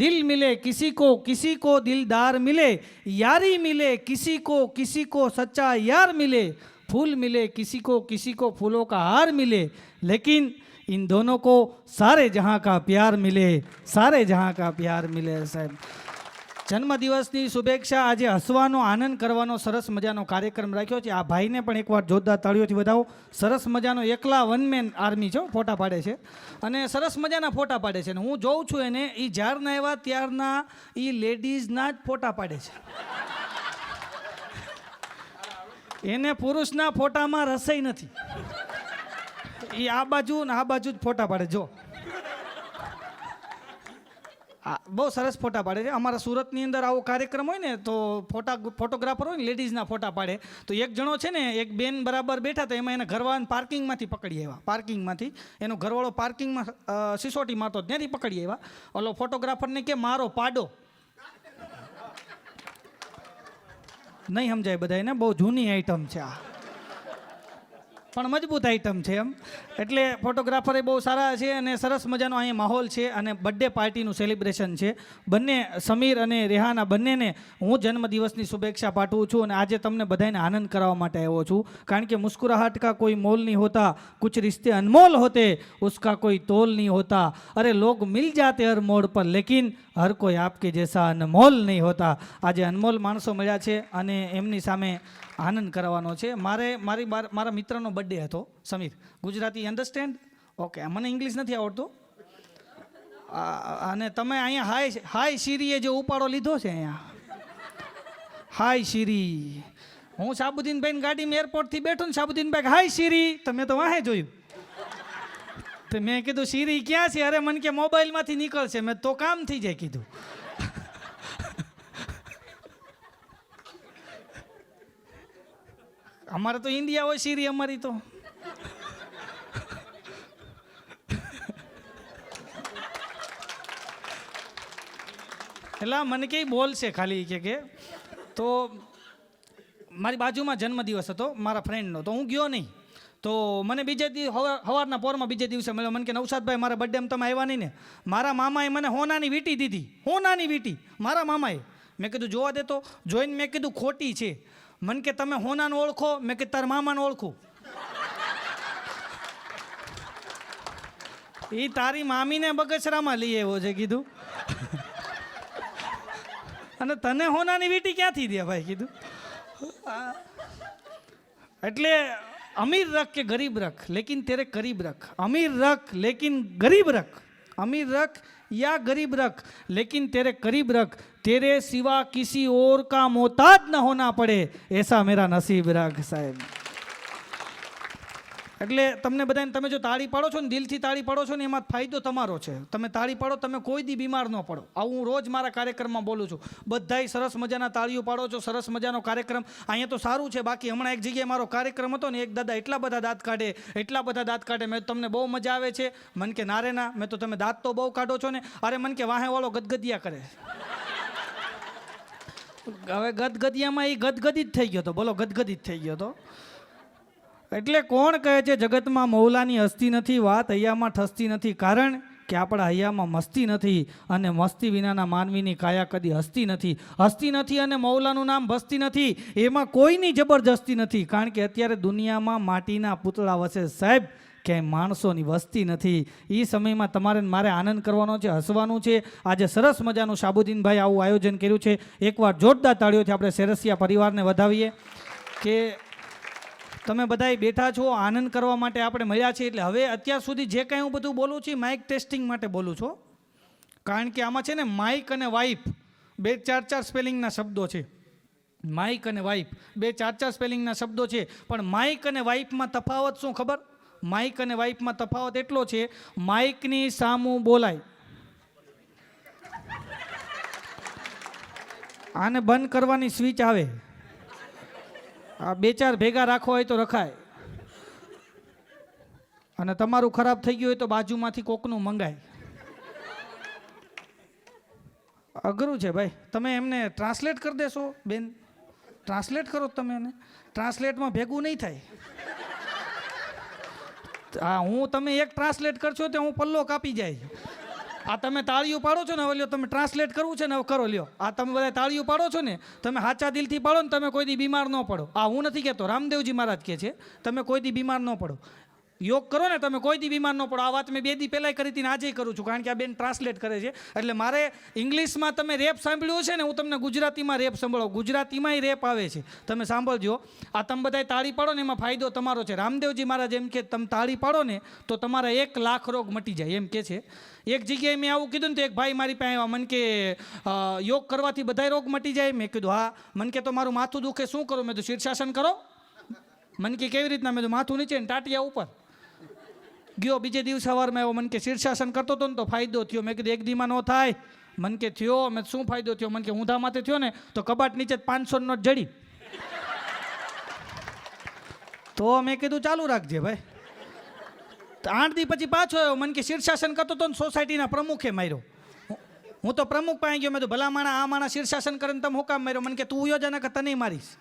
दिल मिले किसी को दिलदार मिले, यारी मिले किसी को सच्चा यार मिले, फूल मिले किसी को फूलों का हार मिले, लेकिन इन दोनों को सारे जहां का प्यार मिले, सारे जहां का प्यार मिले। साहेब, જન્મદિવસની શુભેચ્છા, આજે હસવાનો આનંદ કરવાનો સરસ મજાનો કાર્યક્રમ રાખ્યો છે. આ ભાઈને પણ એકવાર જોરદાર તાળીઓથી વધાવો. સરસ મજાનો એકલા વન મેન આર્મી છે, ફોટા પાડે છે અને સરસ મજાના ફોટા પાડે છે. અને હું જોઉં છું એને, એ જ્યારના આવ્યા ત્યારના એ લેડીઝના જ ફોટા પાડે છે. એને પુરુષના ફોટામાં રસઈ નથી. એ આ બાજુ ને આ બાજુ જ ફોટા પાડે. જો બહુ સરસ ફોટા પાડે છે. અમારા સુરતની અંદર આવો કાર્યક્રમ હોય ને તો ફોટોગ્રાફર હોય ને લેડીઝના ફોટા પાડે. તો એક જણો છે ને, એક બેન બરાબર બેઠા હતા, એમાં એના ઘરવાળાને પાર્કિંગમાંથી પકડી આવ્યા. પાર્કિંગમાંથી એનો ઘરવાળો પાર્કિંગમાં સિસોટી મારતો, ત્યાંથી પકડી આવ્યા. ઓલો ફોટોગ્રાફરને કે મારો પાડો. નહીં સમજાય બધાને, બહુ જૂની આઈટમ છે આ, પણ મજબૂત આઈટમ છે એમ. એટલે ફોટોગ્રાફરે બહુ સારા છે અને સરસ મજાનો અહીંયા માહોલ છે અને બર્થડે પાર્ટીનું સેલિબ્રેશન છે. બંને સમીર અને રેહાના બંનેને હું જન્મદિવસની શુભેચ્છા પાઠવું છું. અને આજે તમને બધાને આનંદ કરાવવા માટે આવ્યો છું, કારણ કે મુસ્કુરાહટ કા કોઈ મોલ નહીં હોતા, કુછ रिश्ते अनमोल होते, उसका कोई तोल नहीं होता, अरे लोग मिल जाते हर मोड़ पर, लेकिन हर कोई आपके जैसा अनमोल नहीं होता. આજે અનમોલ માણસો મળ્યા છે અને એમની સામે આનંદ કરવાનો છે. મારા મિત્રનો બર્થડે હતો, સમીર. ગુજરાતી અન્ડરસ્ટેન્ડ? ઓકે, મને ઇંગ્લિશ નથી આવડતું. અને તમે અહીંયા હાય શીરીએ જે ઉપાડો લીધો છે અહીંયા, હાય શીરી. હું સાબુદ્દીનભાઈ ગાડીમાં એરપોર્ટથી બેઠો ને, સાબુદ્દીનભાઈ હાય શીરી, તમે તો વાહે જોયું. તો મેં કીધું શીરી ક્યાં છે? અરે મને કે મોબાઈલમાંથી નીકળશે. મેં તો કામ થઈ જાય કીધું. અમારે તો ઇન્ડિયા હોય શીરી અમારી તો. એટલે મને કંઈ બોલશે ખાલી કે તો મારી બાજુમાં જન્મદિવસ હતો મારા ફ્રેન્ડનો, તો હું ગયો નહીં. તો મને બીજે સવારના પોરમાં બીજે દિવસે મળ્યો. મને કે નવસાદભાઈ, મારા બર્થડેમાં તમે આવ્યા નહીં ને? મારા મામાએ મને હોનાની વીંટી દીધી, હોનાની વીંટી મારા મામાએ. મેં કીધું જોવા દે તો. જોઈને મેં કીધું ખોટી છે. મને કે તમે હોનાને ઓળખો? મેં કે તાર મામાને ઓળખું. એ તારી મામીને બગસરામાં લઈ આવ્યો છે કીધું. અને તને હોનાની વીંટી ક્યાંથી દે ભાઈ કીધું. એટલે અમીર રખ કે ગરીબ રખ, લેકિન તેરે કરીબ રખ. અમીર રખ લેકિન ગરીબ રખ, अमीर रख या गरीब रख, लेकिन तेरे करीब रख, तेरे सिवा किसी और का मोहताज न होना पड़े, ऐसा मेरा नसीब रख. साहेब, એટલે તમને બધાને, તમે જો તાળી પાડો છો ને, દિલથી તાળી પાડો છો ને, એમાં ફાયદો તમારો છે. તમે તાળી પાડો, તમે કોઈ દી બીમાર ન પડો. આવું હું રોજ મારા કાર્યક્રમમાં બોલું છું. બધાય સરસ મજાના તાળીઓ પાડો છો, સરસ મજાનો કાર્યક્રમ. અહીંયા તો સારું છે. બાકી હમણાં એક જગ્યાએ મારો કાર્યક્રમ હતો ને, એક દાદા એટલા બધા દાંત કાઢે, મેં તમને બહુ મજા આવે છે. મન કે નારે ના, મેં તો તમે દાંત તો બહુ કાઢો છો ને. અરે મન કે વાહે વાળો ગદગદિયા કરે. હવે ગદગદિયામાં એ ગદગદી જ થઈ ગયો તો, બોલો, ગદગદી જ થઈ ગયો તો. એટલે કોણ કહે છે જગતમાં મૌલાની હસ્તી નથી? વાત હૈયામાં ઠસતી નથી, કારણ કે આપણા હૈયામાં મસ્તી નથી, અને મસ્તી વિનાના માનવીની કાયા કદી હસતી નથી. હસતી નથી અને મૌલાનું નામ ભસતી નથી, એમાં કોઈની જબરજસ્તી નથી. કારણ કે અત્યારે દુનિયામાં માટીના પૂતળા વસે સાહેબ, ક્યાંય માણસોની વસ્તી નથી. એ સમયમાં તમારે મારે આનંદ કરવાનો છે, હસવાનું છે. આજે સરસ મજાનું શાબુદ્દીનભાઈ આવું આયોજન કર્યું છે. એકવાર જોરદાર તાળીઓથી આપણે સેરસિયા પરિવારને વધાવીએ કે તમે બધાય બેઠા છો, આનંદ કરવા માટે આપણે મળ્યા છીએ. એટલે હવે અત્યાર સુધી જે કાંઈ હું બધું બોલું છું, માઇક ટેસ્ટિંગ માટે બોલું છું. કારણ કે આમાં છે ને, માઇક અને વાઇફ બે ચાર સ્પેલિંગના શબ્દો છે. માઇક અને વાઇફ બે ચાર સ્પેલિંગના શબ્દો છે. પણ માઇક અને વાઇફમાં તફાવત શું ખબર? માઇક અને વાઇફમાં તફાવત એટલો છે, માઇકની સામું બોલાય, આને બંધ કરવાની સ્વિચ આવે. આ બે ચાર ભેગા રાખવા હોય તો રખાય, અને તમારું ખરાબ થઈ ગયું હોય તો બાજુમાંથી કોકનું મંગાય. અઘરું છે ભાઈ. તમે એમને ટ્રાન્સલેટ કરી દેશો બેન? ટ્રાન્સલેટ કરો તમે એને. ટ્રાન્સલેટમાં ભેગું નહીં થાય. હા, હું તમે એક ટ્રાન્સલેટ કરશો તો હું પલ્લો કાપી જાય. આ તમે તાળીઓ પાડો છો ને, હવે લ્યો તમે ટ્રાન્સલેટ કરવું છે ને, હવે કરો લ્યો. આ તમે બધા તાળીઓ પાડો છો ને, તમે સાચા દિલથી પાડો ને, તમે કોઈ દી બીમાર ન પડો. આ હું નથી કહેતો, રામદેવજી મહારાજ કહે છે તમે કોઈ દી બીમાર ન પડો. યોગ કરો ને તમે કોઈ દી બીમાર ન પડો. આ વાત મેં 2 દી પહેલાં કરી હતી ને આજે કરું છું, કારણ કે આ બેન ટ્રાન્સલેટ કરે છે. એટલે મારે ઇંગ્લિશમાં તમે રેપ સાંભળ્યું છે ને, હું તમને ગુજરાતીમાં રેપ સંભળાવું. ગુજરાતીમાંય રેપ આવે છે, તમે સાંભળજો. આ તમે બધા તાળી પાડો ને, એમાં ફાયદો તમારો છે. રામદેવજી મહારાજ એમ કે તમે તાળી પાડો ને તો તમારા 1 લાખ રોગ મટી જાય, એમ કે છે. એક જગ્યાએ મેં આવું કીધું ને તો એક ભાઈ મારી પાસે આવ્યા, મને કે યોગ કરવાથી બધા રોગ મટી જાય. મેં કીધું હા. મને કે તો મારું માથું દુખે, શું કરું? મેં તો શીર્ષાસન કરો. મને કે કેવી રીતના? મેં તો માથું નીચે ને ટાટિયા ઉપર. ગયો બીજે દિવસ સવારમાં આવ્યો, મને કે શીર્ષાસન કરતો હતો ને તો ફાયદો થયો. મેં કીધું 1 દીમાં ન થાય. મને કે થયો. મેં શું ફાયદો થયો? મને કે ઊંધા માથે થયો ને તો કબાટ નીચે 500 નોટ જડી. તો મેં કીધું ચાલુ રાખજે ભાઈ. 8 દી પછી પાછો આવ્યો, મને કે શીર્ષાસન કરતો હતો ને સોસાયટીના પ્રમુખે માર્યો. હું તો પ્રમુખ પાસે ગયો. મેં તો ભલા માણા, આ માણા શીર્ષાસન કરીને તમે હુકામ માર્યો? મને કે તું યોજના કે તને મારીશ.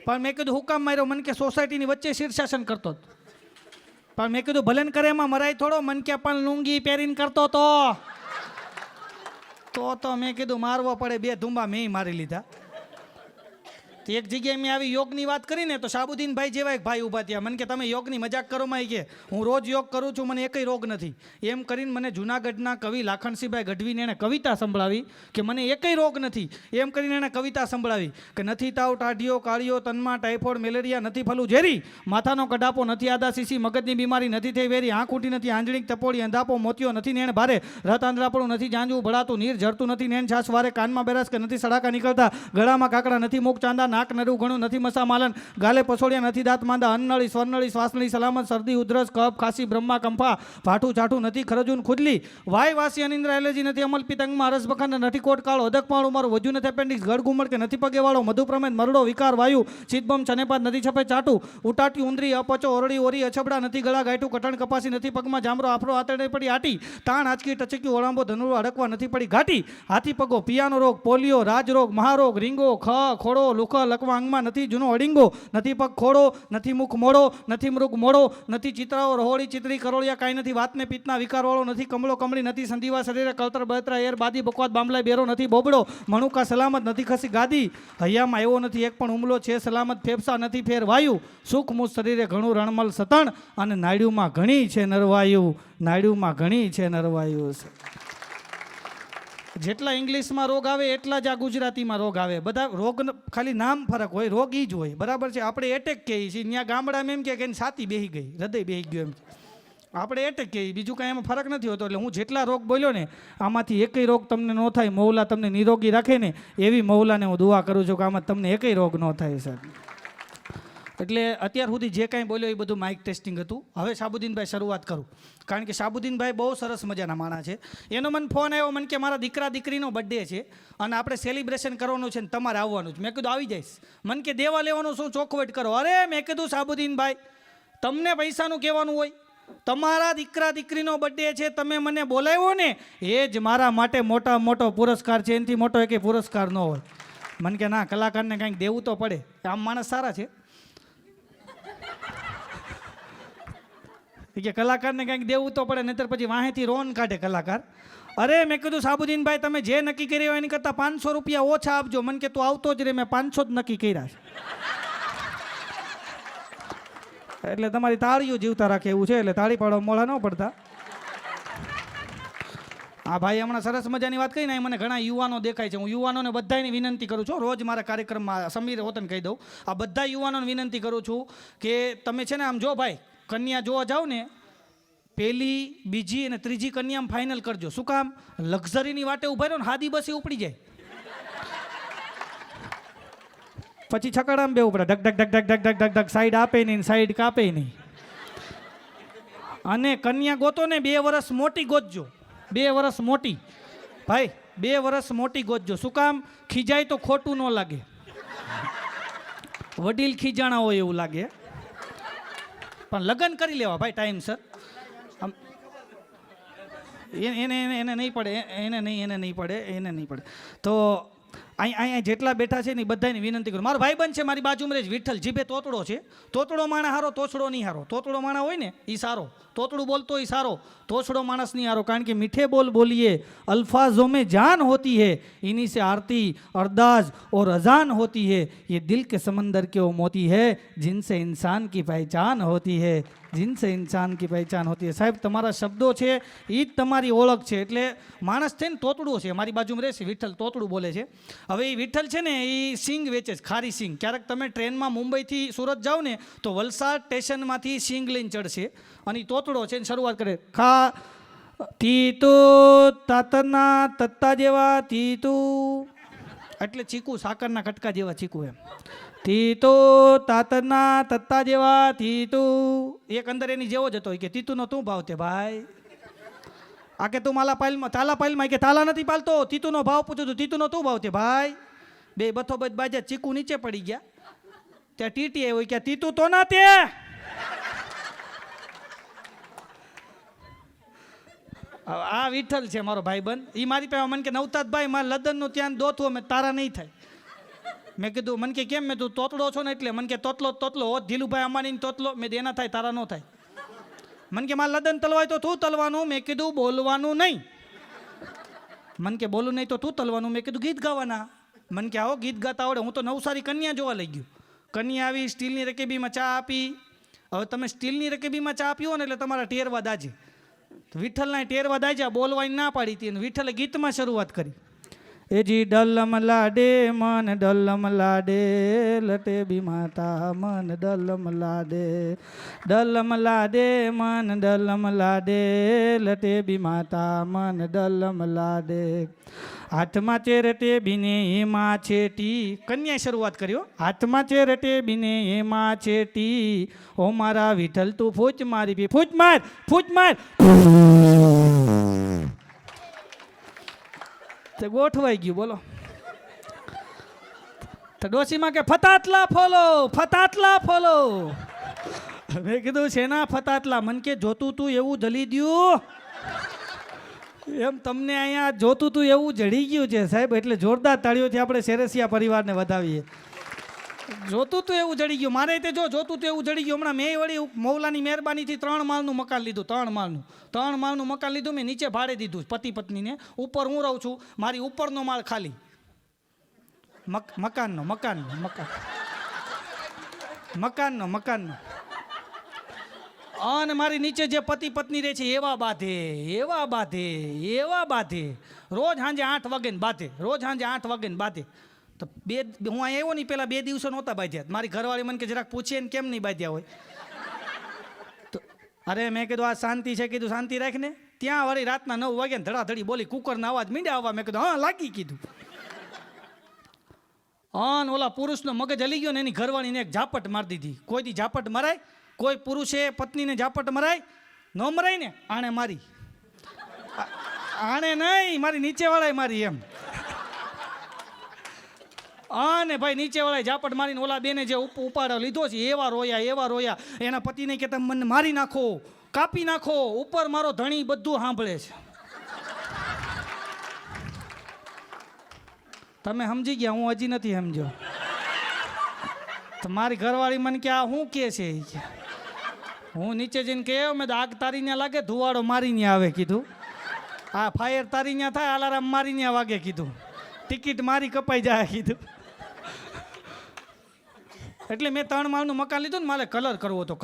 પણ મેં કીધું હુકામ માર્યો? મને કે સોસાયટીની વચ્ચે શીર્ષાસન કરતો હતો. પણ મેં કીધું ભલે કરે એમાં મરાય થોડો. મન કે પણ લુંગી પહેરીને કરતો તો મેં કીધું મારવો પડે. 2 ધુંબા મેં મારી લીધા. એક જગ્યાએ મેં આવી યોગની વાત કરીને તો શાબુદ્દીનભાઈ જેવા એક ભાઈ ઊભા થયા. મને કે તમે યોગની મજાક કરો માં? કે હું રોજ યોગ કરું છું, મને એકય રોગ નથી. એમ કરીને મને જૂનાગઢના કવિ લાખણસિંહભાઈ ગઢવીને એણે કવિતા સંભળાવી કે મને એકય રોગ નથી. એમ કરીને એણે કવિતા સંભળાવી કે નથી તાવ, ટાઢિયો, કાળિયો, તનમાં ટાઇફોઇડ, મેલેરિયા, નથી ફલું ઝેરી, માથાનો કડાપો, નથી આદા સીસી, મગજની બીમારી નથી થઈ વેરી, આંખ ઉઠી નથી આંજણી તપોડી, અંધાપો મોતિયો નથી નેણ ભારે, રત આંધળાપણું નથી જાંજવું ભળાતું, નીર જરતું નથી નેણ છાસ વારે, કાનમાં બેરાસ કે નથી સડાકા નીકળતા, ગળામાં કાકડા નથી મુખ ચાંદા, નાક નરું ઘણું નથી મસા માલન, ગાલે પસોડિયા નથી દાંત માંદા, અન્નળી સ્વરનળી શ્વાસનળી સલામત, શરદી ઉધરસ કફ ખાંસી બ્રહ્મા કંફા, ભાઠું ચાઠું નથી ખરજુન ખુદલી, વાય વાસી અનિંદ્ર એલર્જી નથી અમલ પિતંગમાં રસ બખંડ નથી કોટ કાળો, અધક માળું મારું વજુ નથી એપેન્ડિક્સ ગળ ગુમડ કે નથી પગે વાળો, મધુ પ્રમેદ મરડો વિકાર વાયુ ચિતબમ ચનેપાત નથી છપે ચાટું, ઉટાટી ઉંદરી અપચો ઓરડી ઓરી અછબડા નથી ગળા ગાયઠું કટણ કપાસી નથી પગમાં જામરો આફરો આતરડે પડી આટી, તાણ આંચકી ટચક્યું ઓળાંબો ધનુરો અડકવા નથી પડી ઘાટી, હાથી પગો પિયાનો રોગ પોલિયો રાજરોગ મહારોગ રીંગો ખ ખોડો લુખ લકવા અંગમાં નથી જૂનો અડીંગો, નથી પગ ખોડો, નથી મુખ મોડો, નથી મૃગ મોડો, નથી ચિત્રાઓ રહોળી ચિત્રી કરોળિયા કાંઈ નથી, વાતને પિત્તના વિકારવાળો નથી, કમળો કમળી નથી, સંધિવા શરીરે કળતર બળતરા એર બાદી બકવાદ બામલાય બેરો નથી બોબડો, મણુકા સલામત નથી ખસી ગાદી, હૈયામાં એવો નથી એક પણ હુમલો છે સલામત ફેફસા નથી ફેર વાયુ, સુખ મુજ શરીરે ઘણું રણમલ સતણ, અને નાડ્યુમાં ઘણી છે નરવાયુ, નાડ્યુમાં ઘણી છે નરવાયુ. જેટલા ઇંગ્લિશમાં રોગ આવે એટલા જ આ ગુજરાતીમાં રોગ આવે. બધા રોગ ખાલી નામ ફરક હોય, રોગ ઈ જ હોય, બરાબર છે. આપણે એટેક કહીએ છીએ, ત્યાં ગામડામાં એમ કે છાતી બેસી ગઈ, હૃદય બેસી ગયું, એમ આપણે એટેક કહીએ, બીજું કાંઈ એમાં ફરક નથી હોતો. એટલે હું જેટલા રોગ બોલ્યો ને આમાંથી એકય રોગ તમને ન થાય, મૌલા તમને નિરોગી રાખે ને એવી મૌલાને હું દુઆ કરું છું કે આમાં તમને એકય રોગ ન થાય સાહેબ. એટલે અત્યાર સુધી જે કાંઈ બોલ્યો એ બધું માઇક ટેસ્ટિંગ હતું. હવે શાબુદ્દીનભાઈ શરૂઆત કરું, કારણ કે શાબુદ્દીનભાઈ બહુ સરસ મજાના માણસ છે. એનો મને ફોન આવ્યો, મને કે મારા દીકરા દીકરીનો બર્થડે છે અને આપણે સેલિબ્રેશન કરવાનું છે ને તમારે આવવાનું છે. મેં કીધું આવી જઈશ. મને કે દેવા લેવાનું શું ચોખવટ કરો. અરે મેં કીધું શાબુદ્દીનભાઈ તમને પૈસાનું કહેવાનું હોય, તમારા દીકરા દીકરીનો બર્થડે છે, તમે મને બોલાવ્યો ને એ જ મારા માટે મોટા મોટો પુરસ્કાર છે, એનાથી મોટો એક પુરસ્કાર ન હોય. મને કે ના કલાકારને કંઈક દેવું તો પડે. આમ માણસ સારા છે કે કલાકારને કંઈક દેવું તો પડે, નહીતર પછી વાહેથી રોન કાઢે કલાકાર. અરે મેં કીધું શાબુદ્દીનભાઈ તમે જે નક્કી કર્યું એની કરતાં 500 રૂપિયા ઓછા આપજો. મને કે તું આવતો જ રે, મેં 500 જ નક્કી કર્યા છે. એટલે તમારી તાળીઓ જીવતા રાખે એવું છે, એટલે તાળી પાડવા મોડા ન પડતા. હા ભાઈ હમણાં સરસ મજાની વાત કહી ને, મને ઘણા યુવાનો દેખાય છે. હું યુવાનોને બધાની વિનંતી કરું છું, રોજ મારા કાર્યક્રમમાં સમીર હોતન કહી દઉં, આ બધા યુવાનોને વિનંતી કરું છું કે તમે છે ને આમ જો ભાઈ કન્યા જોવા જાઓ ને, પહેલી બીજી અને ત્રીજી કન્યા ફાઇનલ કરજો. શું કામ? લક્ઝરીની વાટે ઉભા રહ્યો ને હાદી બસી ઉપડી જાય, પછી છકડામાં બે ઉપડે ઢક ઢક ઢક ઢક ઢક ઢક ઢક, સાઈડ આપે નહીં સાઈડ કાપે નહીં. અને કન્યા ગોતો ને 2 વર્ષ મોટી ગોતજો, 2 વર્ષ મોટી ભાઈ, 2 વર્ષ મોટી ગોતજો. શું કામ? ખીજાય તો ખોટું ન લાગે, વડીલ ખીજાણા હોય એવું લાગે. પણ લગ્ન કરી લેવા ભાઈ ટાઈમસર. એને નહીં પડે, એને નહીં પડે. તો અહીંયા જેટલા બેઠા છે ને બધાને વિનંતી કરું. મારો ભાઈબંધ છે મારી બાજુમાં રહે છે વિઠ્ઠલ, જીભે તોતડો છે. તોતડો માણા હારો, તોછડો નહીં હારો. તોતડો માણા હોય ને એ સારો, તોતડું બોલતો એ સારો, તોછડો માણસ નહીં હારો. કારણ કે મીઠે બોલ બોलिए अल्फाजों में जान होती है, इन्हीं से आरती अरदास और अजान होती है. ये दिल के समंदर के वो मोती है जिनसे इंसान की पहचान होती है, जिनसे इंसान की पहचान होती है. સાહેબ તમારા શબ્દો છે એ જ તમારી ઓળખ છે. એટલે માણસ છે ને તોતડું છે. મારી બાજુમાં રહેશે વિઠ્ઠલ, તોતડું બોલે છે. હવે એ વિઠ્ઠલ છે ને એ સિંગ વેચે છે, ખારી સિંગ. ક્યારેક તમે ટ્રેનમાં મુંબઈથી સુરત જાઓ ને તો વલસાડ સ્ટેશનમાંથી સિંગ લઈને ચડશે અને એ તોતડો છે ને શરૂઆત કરે, ખા તીતુ તાતરના તત્તા જેવા તીતુ, એટલે ચીકુ સાકરના કટકા જેવા ચીકુ એમ. તીતો તાતરના તત્તા જેવા તીતુ. એક અંદર એની જેવો જ હતો કે તીતુનો તું ભાવ તે ભાઈ, આ કે તું માલા પાયલમાં તાલા પાયલમાં કે તાલા નથી પાલતો, તીતુનો ભાવ પૂછું તું, તીતુનો તું ભાવ તે ભાઈ. બે બથોબથ બાજ્યા, ચીકુ નીચે પડી ગયા. ત્યાં ટીટી આવ્યો કે તીતુ તો ના તે. આ વિઠ્ઠલ છે મારો ભાઈબંધ. એ મારી પાસે મને કે નવતાત ભાઈ મારે લદનનું ત્યાં દોથવું અમે તારા નહીં થાય. મેં કીધું, મને કે કેમ? મેં તું તોતડો છો ને એટલે. મને કે તોતલો તોતલો હોત ધીલુભાઈ અંબાણી તોતલો. મેં એના થાય તારા ન થાય. મને કે મારે લદન તલવાય તો તું તલવાનું. મેં કીધું બોલવાનું નહીં. મને કે બોલું નહીં તો તું તલવાનું. મેં કીધું ગીત ગાવાના. મને કે આવો ગીત ગાતા આવડે. હું તો નવસારી કન્યા જોવા લઈ ગયો. કન્યા આવી, સ્ટીલની રકેબીમાં ચા આપી. હવે તમે સ્ટીલની રકેબીમાં ચા આપી હો ને એટલે તમારા ટેરવા દાજે. વિઠ્ઠલના ટેરવા દાજ્યા, બોલવાની ના પાડી હતી. વિઠ્ઠલે ગીતમાં શરૂઆત કરી, એ જી ડલ્લમ લાડે મન ડલ્લમ લાડે લટે બી માતા મન ડલ્લમ લાડે, ડલ્લમ લાડે મન ડલ્લમ લાડે લટે બી માતા મન ડલ્લમ લાડે. હાથમાં ચેરટે બીને એમાં છેટી. કન્યાએ શરૂઆત કર્યો, હાથમાં ચેરટે બીને એમાં છેટી. ઓ મારા વિઠ્ઠલ તું ફૂચ મારી બી, ફૂચ માર ફૂચ માર. ગોઠવાઈ ગયું. બોલો તો ડોશીમાં કે ફતાતલા ફોલો, ફતાતલા ફોલો. મેં કીધું શેના ફતાતલા? મન કે જોતું તું એવું જલી દ્યું એમ. તમને અહીંયા જોતું તું એવું જડી ગયું છે સાહેબ. એટલે જોરદાર તાળીઓથી આપણે શેરસિયા પરિવારને વધાવીએ. જોતું તું એવું જડી ગયું. મારે તે જો જોતું તું એવું જડી ગયું. હમણાં મેં વળી મૌલાની મહેરબાનીથી 3 માળનું મકાન લીધું. 3 માળનું મકાન લીધું. મેં નીચે ભાડે દીધું પતિ પત્નીને. ઉપર હું રહું છું. મારી ઉપરનો માળ ખાલી. મકાનનો અને મારી નીચે જે પતિ પત્ની રહે છે એવા બાંધે. રોજ સાંજે 8 વાગે ને બાંધે. તો હું અહીંયા આવ્યો નહીં પહેલાં 2 દિવસો નહોતા બાંધ્યા. મારી ઘરવાળી મને કે જરાક પૂછીએ ને કેમ નહીં બાંધ્યા હોય. તો અરે મેં કીધું આ શાંતિ છે. કીધું શાંતિ રાખ ને. ત્યાં વળી રાતના 9 વાગ્યા ધડાધડી બોલી, કુકરના અવાજ મીંડ્યા આવવા. મેં કીધું હા લાગી. કીધું હા. ઓલા પુરુષનો મગજ હલી ગયો ને એની ઘરવાળીને એક ઝાપટ મારી દીધી. કોઈ દી ઝાપટ મરાય? કોઈ પુરુષે પત્નીને ઝાપટ મરાય? ન મરાય ને. આણે મારી, આણે નહીં, મારી નીચેવાળાએ મારી એમ. અને ભાઈ નીચેવાળાએ ઝાપટ મારીને ઓલા બેને જે ઉપાડો લીધો છે એવા રોયા. એના પતિને કે તમે મને મારી નાખો, કાપી નાખો. ઉપર મારો ધણી બધું સાંભળે છે. તમે સમજી ગયા, હું હજી નથી સમજો. તો મારી ઘરવાળી મને કે આ શું કે છે? હું નીચે જઈને કે મેં આગ તારીને લાગે, ધુવાડો મારીને આવે. કીધું આ ફાયર તારીને થાય, અલાર્મ મારીને વાગે. કીધું ટિકિટ મારી કપાઈ જાય. કીધું એટલે મેં 3 માળનું મકાન લીધું ને. મારે કલર કરવો હતો.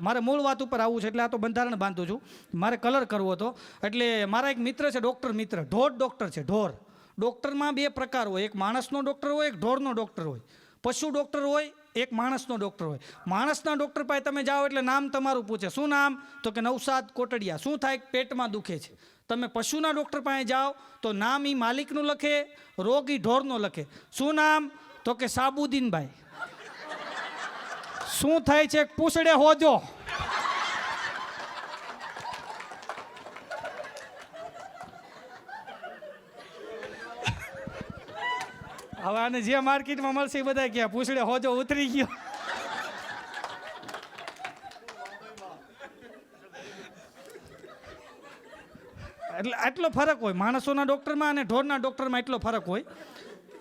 મારે મૂળ વાત ઉપર આવવું છે એટલે આ તો બંધારણ બાંધું છું. મારે કલર કરવો હતો. એટલે મારા એક મિત્ર છે, ડૉક્ટર મિત્ર, ઢોર ડૉક્ટર છે. ઢોર ડૉક્ટરમાં 2 પ્રકાર હોય. એક માણસનો ડૉક્ટર હોય, એક ઢોરનો ડૉક્ટર હોય. પશુ ડૉક્ટર હોય, એક માણસનો ડૉક્ટર હોય. માણસના ડૉક્ટર પાસે તમે જાઓ એટલે નામ તમારું પૂછે. શું નામ? તો કે નવસાદ કોટડિયા. શું થાય? પેટમાં દુખે છે. તમે પશુના ડૉક્ટર પાસે જાઓ તો નામ એ માલિકનું લખે, રોગ એ ઢોરનો લખે. શું નામ? તો કે સાબુદ્દીનભાઈ. શું થાય છે? પૂછડે હોજો. હવે આને જે માર્કેટમાં મળશે એ બધા ક્યાં પૂછડે હોજો ઉતરી ગયો. એટલે આટલો ફરક હોય માણસોના ડૉક્ટરમાં અને ઢોરના ડૉક્ટરમાં. એટલો ફરક હોય.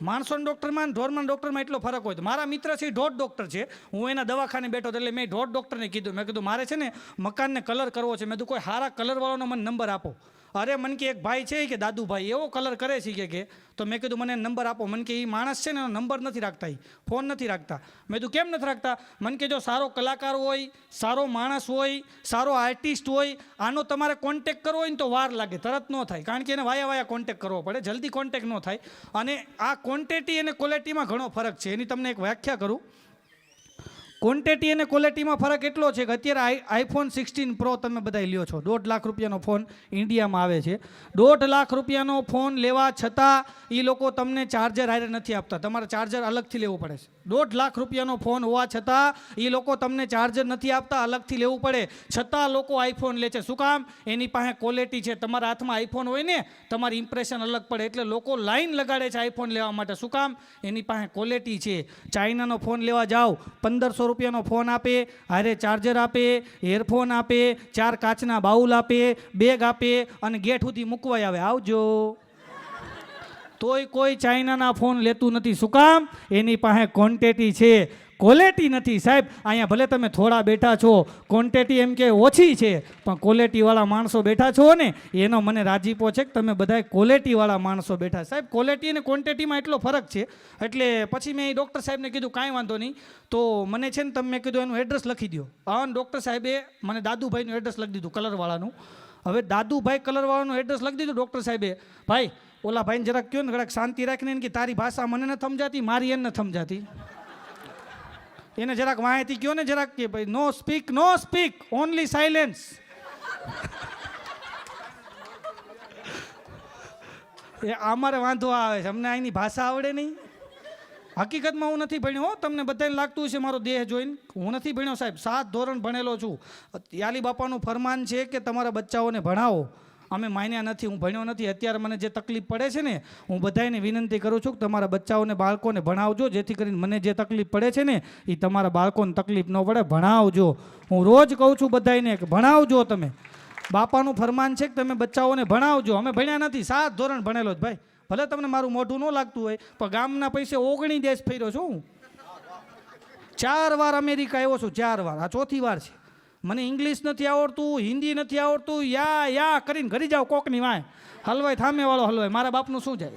માણસોના ડૉક્ટરમાં અને ઢોરમાં ડૉક્ટરમાં એટલો ફરક હોય. તો મારા મિત્ર છે એ ઢોર ડૉક્ટર છે, હું એના દવાખાને બેઠો હતો એટલે મેં ઢોર ડૉક્ટરને કીધું, મેં કીધું મારે છે ને મકાનને કલર કરવો છે, મેં કીધું કોઈ સારા કલરવાળાનો મને નંબર આપો. અરે મને કે એક ભાઈ છે કે દાદુભાઈ એવો કલર કરે છે કે તો મેં કીધું મને નંબર આપો. મને કે એ માણસ છે ને એનો નંબર નથી રાખતા, એ ફોન નથી રાખતા. મેં કીધું કેમ નથી રાખતા? મને કે જો સારો કલાકાર હોય, સારો માણસ હોય, સારો આર્ટિસ્ટ હોય, આનો તમારે કોન્ટેક કરવો હોય ને તો વાર લાગે, તરત ન થાય, કારણ કે એને વાયા કોન્ટેક કરવો પડે, જલ્દી કોન્ટેક ન થાય. અને આ ક્વોન્ટિટી અને ક્વોલિટીમાં ઘણો ફરક છે. એની તમને એક વ્યાખ્યા કરું. ક્વોન્ટિટી અને ક્વોલિટીમાં ફરક એટલો છે કે અત્યારે આઈફોન 16 પ્રો તમે બધા લ્યો છો, 1.5 લાખ રૂપિયાનો ફોન ઇન્ડિયામાં આવે છે. 1.5 લાખ રૂપિયાનો ફોન લેવા છતાં એ લોકો તમને ચાર્જર હારે નથી આપતા, તમારે ચાર્જર અલગથી લેવું પડે છે. 1.5 લાખ રૂપિયાનો ફોન હોવા છતાં એ લોકો તમને ચાર્જર નથી આપતા, અલગથી લેવું પડે. છતાં લોકો આઈફોન લે છે. શું કામ? એની પાસે ક્વોલિટી છે. તમારા હાથમાં આઈફોન હોય ને, તમારી ઇમ્પ્રેશન અલગ પડે, એટલે લોકો લાઈન લગાડે છે આઈફોન લેવા માટે. શું કામ? એની પાસે ક્વોલિટી છે. ચાઇનાનો ફોન લેવા જાઓ, 1500 રૂપિયાનો ફોન આપે, હારે ચાર્જર આપે, હેરફોન આપે, 4 કાચના બાઉલ આપે, બેગ આપે અને ગેટ સુધી મૂકવાય આવે, આવજો. તોય કોઈ ચાઇનાના ફોન લેતું નથી. શું કામ? એની પાસે ક્વોન્ટિટી છે, ક્વોલિટી નથી. સાહેબ અહીંયા ભલે તમે થોડા બેઠા છો, ક્વોન્ટિટી એમ કે ઓછી છે, પણ ક્વોલિટીવાળા માણસો બેઠા છો ને, એનો મને રાજીપો છે કે તમે બધાય ક્વોલિટીવાળા માણસો બેઠા. સાહેબ ક્વોલિટી અને ક્વોન્ટિટીમાં એટલો ફરક છે. એટલે પછી મેં ડૉક્ટર સાહેબને કીધું કાંઈ વાંધો નહીં, તો મને છે ને તમે મેં કીધું એનું એડ્રેસ લખી દો. અને ડૉક્ટર સાહેબે મને દાદુભાઈનું એડ્રેસ લખી દીધું, કલરવાળાનું. હવે દાદુભાઈ કલરવાળાનું એડ્રેસ લખી દીધું. ડૉક્ટર સાહેબે ભાઈ ઓલા ભાઈને જરાક કહો ને, જરાક શાંતિ રાખીને કે તારી ભાષા મને નથી સમજાતી, મારી એને નથી સમજાતી, એને જરાક માહિતી કહો ને, જરાક કે ભાઈ નો સ્પીક ઓનલી સાયલેન્સ. એ અમારે વાંધો આવે છે, અમને અહીંની ભાષા આવડે નહીં. હકીકતમાં હું નથી ભણ્યો, તમને બધાને લાગતું છે મારો દેહ જોઈને, હું નથી ભણ્યો સાહેબ. 7 ધોરણ ભણેલો છું. યાલી બાપાનું ફરમાન છે કે તમારા બચ્ચાઓને ભણાવો. અમે માન્યા નથી, હું ભણ્યો નથી. અત્યારે મને જે તકલીફ પડે છે ને, હું બધાને વિનંતી કરું છું કે તમારા બચ્ચાઓને બાળકોને ભણાવજો, જેથી કરીને મને જે તકલીફ પડે છે ને એ તમારા બાળકોને તકલીફ ન પડે. ભણાવજો. હું રોજ કહું છું બધાને કે ભણાવજો. તમે બાપાનું ફરમાન છે કે તમે બચ્ચાઓને ભણાવજો. અમે ભણ્યા નથી, 7 ધોરણ ભણેલો જ ભાઈ. ભલે તમને મારું મોઢું ન લાગતું હોય, પણ ગામના પૈસે 19 દેશ ફર્યો છું હું. 4 વાર અમેરિકા આવ્યો છું, 4 વાર. આ 4થી વાર છે. મને ઇંગ્લિશ નથી આવડતું, હિન્દી નથી આવડતું, યા કરીને ઘરી જાઓ કોકની વાય હલવાય, થામેવાળો હલવાય, મારા બાપનું શું જાય.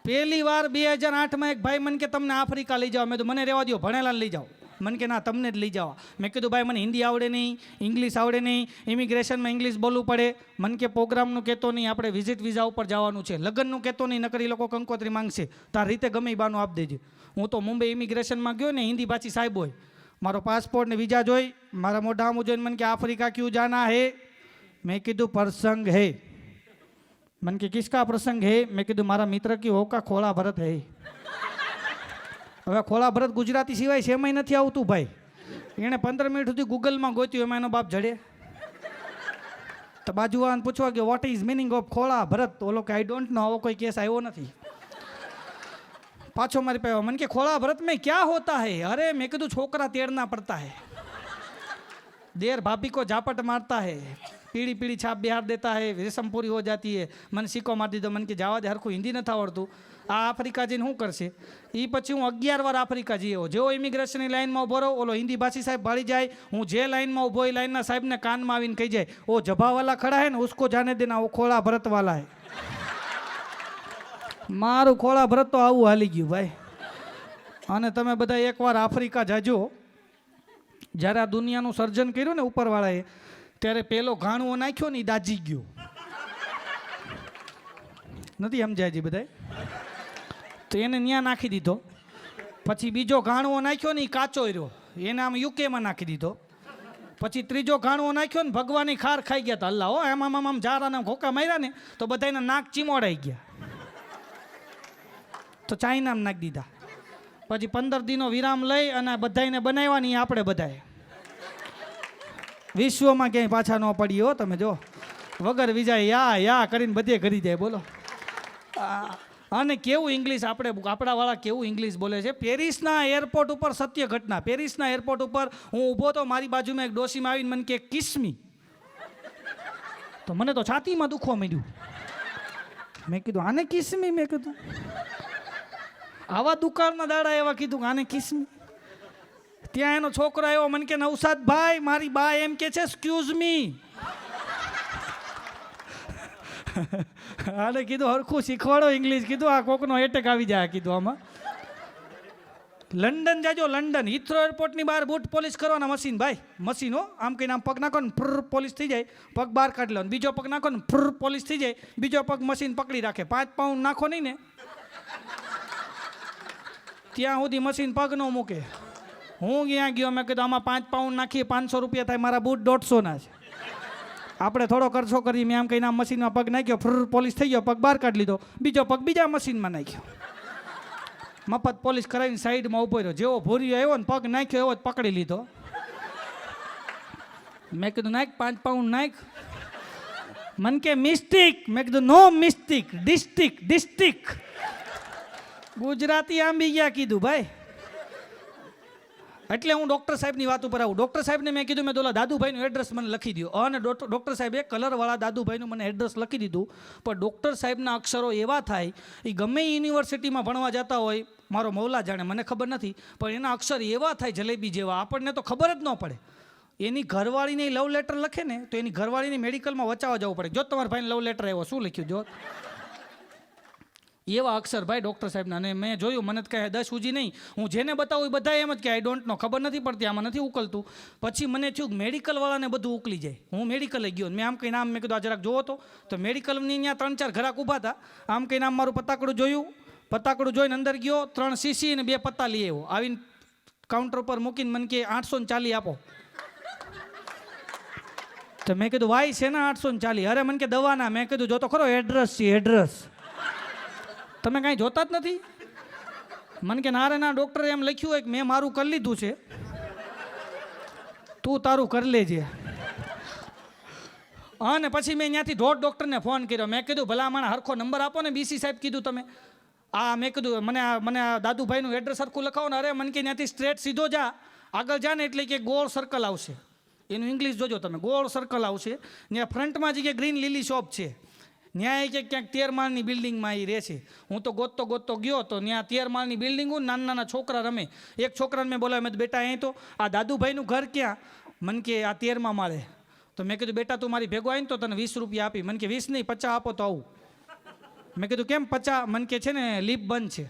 પહેલી વાર 2008માં એક ભાઈ મને કે તમને આફ્રિકા લઈ જાઓ. મેં તો મને રહેવા દો, ભણેલાને લઈ જાઓ. મને કે ના તમને જ લઈ જવા. મેં કીધું ભાઈ મને હિન્દી આવડે નહીં, ઇંગ્લિશ આવડે નહીં, ઇમિગ્રેશનમાં ઇંગ્લિશ બોલવું પડે. મને કે પ્રોગ્રામનું કહેતો નહીં, આપણે વિઝિટ વિઝા ઉપર જવાનું છે. લગ્નનું કહેતો નહીં, નકરી લોકો કંકોત્રી માંગશે. તાર રીતે ગમે એ બાનું આપી દેજે. હું તો મુંબઈ ઇમિગ્રેશનમાં ગયો ને, હિન્દી પાછી સાહેબ હોય. મારો પાસપોર્ટ ને વિઝા જોઈ, મારા મોઢા આમ જોઈને મને કે આફ્રિકા ક્यों जाना है? મેં કીધું પ્રસંગ હે. મને કે કિસકા પ્રસંગ હે? મેં કીધું મારા મિત્ર की होका खोला भरत है. હવે ખોળા ભરત ગુજરાતી સિવાય સેમાંય નથી આવતું ભાઈ. એણે 15 મિનિટ સુધી ગૂગલમાં ગોત્યું, એમાં એનો બાપ જડે. તો બાજુવાળાને પૂછવા કે વોટ ઇઝ મિનિંગ ઓફ ખોળા ભરત? ઓલો કે આઈ ડોન્ટ નો, આવો કોઈ કેસ આવ્યો નથી. પાછો મારી પાસે મને કે ખોળા ભરત મેં ક્યાં હોતા હે? અરે મેં કીધું છોકરા તેડના પડતા હે, देर भाभी को झापट मारता है, पीड़ी पीड़ी छाप बिहार देता है, रेशम पूरी हो जाती है. મને સિક્કો મારી દીધો. મને કે જવા દે, હરખું હિન્દી નથી આવડતું. આ આફ્રિકા જઈને શું કરશે? એ પછી હું 11 વાર આફ્રિકા જઈ આવ્યો. જેવો ઇમિગ્રેશનની લાઈનમાં ઊભો રહો, ઓલો હિન્દી ભાષી સાહેબ ભાળી જાય. હું જે લાઈનમાં ઊભો, એ લાઈનના સાહેબને કાનમાં આવીને કહી જાય, ઓ જભાવાલા ખડા હે ને, ઉસકો જાને દેના, ઓ ખોળા ભરતવાલા હે. મારું ખોળા ભરત તો આવું હાલી ગયું ભાઈ. અને તમે બધા એકવાર આફ્રિકા જાજો. જ્યારે આ દુનિયાનું સર્જન કર્યું ને ઉપરવાળાએ, ત્યારે પેલો ઘાણવો નાખ્યો ને એ દાજી ગયો. નથી સમજાય બધાય? તો એને ન્યા નાખી દીધો. પછી બીજો ઘાણવો નાખ્યો ને એ કાચો રહ્યો, એને આમ યુકેમાં નાખી દીધો. પછી ત્રીજો ઘાણવો નાખ્યો ને ભગવાનની ખાર ખાઈ ગયા હતા. અલ્લાહ હો, આમ જારાના ઘોકા માર્યા ને તો બધાના નાક ચીમોડાઈ ગયા. તો ચાઇનામાં નાખી દીધા. પછી 15 દિનો વિરામ લઈ અને બધાને બનાવ્યા ને આપણે બધાએ વિશ્વમાં ક્યાંય પાછા ન પડી હો. તમે જો વગર વિજાય યા કરીને બધે કરી જાય. બોલો. અને કેવું ઇંગ્લિશ આપણાવાળા કેવું ઇંગ્લિશ બોલે છે. પેરિસના એરપોર્ટ ઉપર સત્ય ઘટના. પેરિસના એરપોર્ટ ઉપર હું ઊભો તો, મારી બાજુમાં એક ડોશીમાં આવીને મને કે કિસમી. તો મને તો છાતીમાં દુખવા માંડ્યું. મેં કીધું આને કિસમી, મેં કીધું આવા દુકાળના દાડા એવા કીધું કે આને કિસમી. ત્યાં એનો છોકરો આવ્યો, મને કે નવસાદભાઈ મારી બા એમ કે છે એક્સક્યુઝ મી. આને કીધું હરખું શીખવાડો ઇંગ્લિશ, કીધું આ કોકનો એટેક આવી જાય કીધું આમાં. લંડન જાજો, લંડન હિથ્રો એરપોર્ટની બહાર બૂટ પોલિશ કરવાના મશીન, ભાઈ મશીન હો. આમ કહીને આમ પગ નાખો ને ફ્ર પોલિશ થઈ જાય, પગ બહાર કાઢી લો, બીજો પગ નાખો ને ફ્ર પોલિશ થઈ જાય, બીજો પગ મશીન પકડી રાખે. 5 પાઉન્ડ નાખો નહીં ને ત્યાં સુધી મશીન પગ ન મૂકે. હું ત્યાં ગયો, મેં કીધું આમાં 5 પાઉન્ડ નાખીએ 500 રૂપિયા થાય, મારા બૂટ 150ના છે. આપણે થોડો ખર્ચો કરી, મેં આમ કહીને આમ મશીનમાં પગ નાખ્યો, ફ્ર પોલિશ થઈ ગયો, પગ બહાર કાઢી લીધો, બીજો પગ બીજા મશીનમાં નાખ્યો, મફત પોલિશ કરાવીને સાઈડમાં ઉભો રહ્યો. જેવો ભૂરીયો આવ્યો ને પગ નાખ્યો એવો જ પકડી લીધો. મેં કીધું નાખ 5 પાઉન્ડ નાખ. મન કે મિસ્ટેક. મેં કીધું નો મિસ્ટેક, ડિસ્ટ્રિક્ટ ડિસ્ટ્રિક્ટ. ગુજરાતી આંબી ગયા કીધું ભાઈ. એટલે હું ડૉક્ટર સાહેબની વાત ઉપર આવું. ડૉક્ટર સાહેબને મેં કીધું, મેં તો ઓલા દાદુભાઈનું એડ્રેસ મને લખી દો. અને ડૉક્ટર સાહેબે કલરવાળા દાદુભાઈનું મને એડ્રેસ લખી દીધું. પણ ડૉક્ટર સાહેબના અક્ષરો એવા થાય, એ ગમે યુનિવર્સિટીમાં ભણવા જતા હોય, મારો મૌલા જાણે, મને ખબર નથી, પણ એના અક્ષર એવા થાય જલેબી જેવા, આપણને તો ખબર જ ન પડે. એની ઘરવાળીને લવ લેટર લખે ને તો એની ઘરવાળીને મેડિકલમાં વચાવવા જવું પડે. જો તમારા ભાઈને લવ લેટર આવ્યો, શું લખ્યું જો એવા અક્ષર ભાઈ ડૉક્ટર સાહેબના. અને મેં જોયું, મને જ કહે 10 સુધી નહીં, હું જેને બતાવું એ બધા એમ જ કે આઈ ડોન્ટ નો, ખબર નથી પડતી, આમાં નથી ઉકલતું. પછી મને થયું મેડિકલવાળાને બધું ઉકલી જાય. હું મેડિકલે ગયો, મેં આમ કહીને આમ, મેં કીધું આ જરાક જોવો તો મેડિકલની ત્યાં 3-4 ઘરાક ઊભા હતા. આમ કહીને આમ મારું પતાકડું જોયું, પતાકડું જોઈને અંદર ગયો, 3 સીસી અને 2 પત્તા લઈ આવ્યો. આવીને કાઉન્ટર પર મૂકીને મને કે 840 આપો. તો મેં કીધું વાય છે ને 840? અરે મને કે દવાના. મેં કીધું જો તો ખરો એડ્રેસ છે, એડ્રેસ તમે કાંઈ જોતા જ નથી? મને કે ના રે ના, ડૉક્ટરે એમ લખ્યું હોય કે મેં મારું કરી લીધું છે, તું તારું કરી લેજે. અને પછી મેં ત્યાંથી ડૉક્ટરને ફોન કર્યો. મેં કીધું ભલા મને હરખો નંબર આપો ને, બીસી સાહેબ કીધું તમે મેં કીધું મને આ દાદુભાઈનું એડ્રેસ સરખું લખાવો ને. અરે મને કે ત્યાંથી સ્ટ્રેટ સીધો જા, આગળ જા ને એટલે કે ગોળ સર્કલ આવશે. એનું ઇંગ્લિશ જોજો તમે, ગોળ સર્કલ આવશે. ત્યાં ફ્રન્ટમાં જે ગ્રીન લીલી શોપ છે, ત્યાં કે ક્યાંક 13 માળની બિલ્ડિંગમાં એ રહે છે. હું તો ગોતતો ગયો તો ત્યાં 13 માળની બિલ્ડિંગ, નાના નાના છોકરા રમે. એક છોકરાને મેં બોલાવ્યો, મેં બેટા અહીં તો આ દાદુભાઈનું ઘર ક્યાં? મને કે આ 13મા માળે. તો મેં કીધું બેટા તું મારી ભેગો આવીને તો તને 20 રૂપિયા આપી. મને કે 20 નહીં 50 આપો તો આવું. મેં કીધું કેમ 50? મને કે છે ને લીપ બંધ છે.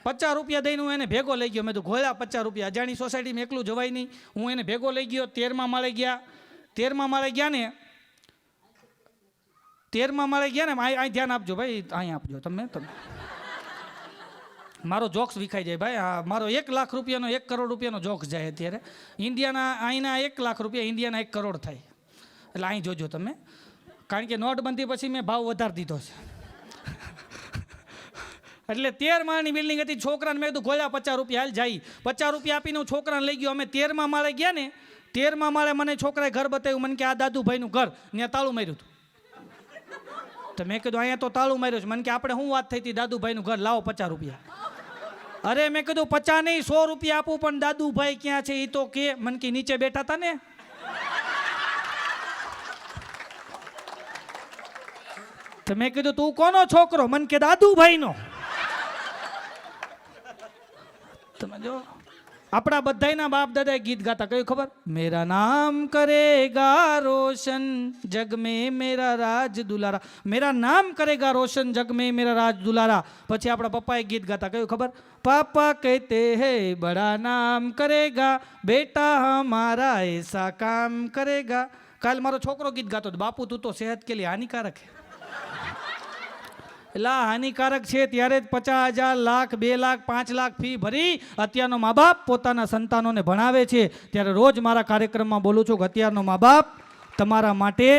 50 રૂપિયા દઈને હું એને ભેગો લઈ ગયો. મેં તો ઘોળ્યા 50 રૂપિયા. અજાણી સોસાયટીમાં એકલું જવાય નહીં. હું એને ભેગો લઈ ગયો. 13મા માળે ગયા. 13મા માળે ગયા ને, 13મા માળે ગયા ને, અહીં ધ્યાન આપજો ભાઈ, અહીં આપજો તમે. મારો જોક્સ વિખાઈ જાય ભાઈ. હા, મારો 1 લાખ રૂપિયાનો 1 કરોડ રૂપિયાનો જોક્સ જાય અત્યારે. ઇન્ડિયાના અહીંના 1 લાખ રૂપિયા, ઇન્ડિયાના 1 કરોડ થાય. એટલે અહીં જોજો તમે, કારણ કે નોટબંધી પછી મેં ભાવ વધારી દીધો છે. એટલે 13 માળની બિલ્ડિંગ હતી. છોકરાને મેં કીધું ગોળ્યા 50 રૂપિયા, હાલ જાય. 50 રૂપિયા આપીને હું છોકરાને લઈ ગયો. અમે 13મા માળે ગયા ને, 13મા માળે મને છોકરાએ ઘર બતાવ્યું. મને કે આ દાદુભાઈનું ઘર, ત્યાં તાળું માર્યું હતું. તો મેં કીધું અહીંયા તો તાળું માર્યું છે. મને કે આપણે શું વાત થઈ હતી? દાદુભાઈનું ઘર, લાવો 50 રૂપિયા. અરે મેં કીધું 50 નહીં 100 રૂપિયા આપું, પણ દાદુભાઈ ક્યાં છે એ તો કે. મને કે નીચે બેઠા હતા ને. તો મેં કીધું તું કોનો છોકરો? મને કે દાદુભાઈનો. તમે જો આપણા બધાયના બાપ દાદાએ ગીત ગાતા, કયું ખબર? મેરા નામ કરેગા રોશન જગ મેં મેરા રાજ દુલારા, મેરા નામ કરેગા રોશન જગ મેં મેરા રાજ દુલારા. પછી આપણા પપ્પાએ ગીત ગાતા, કયું ખબર? પાપા કહેતે હૈ બડા નામ કરેગા, બેટા હમારા એસા કામ કરેગા. કાલ મારો છોકરો ગીત ગાતો, બાપુ તું તો સેહત કે લીએ હાનિકારક હે. એટલે હાનિકારક છે ત્યારે જ 50,000 લાખ 2 લાખ 5 લાખ ફી ભરી અત્યારનો મા બાપ પોતાના સંતાનોને ભણાવે છે. ત્યારે રોજ મારા કાર્યક્રમમાં બોલું છું કે અત્યારનો મા બાપ તમારા માટે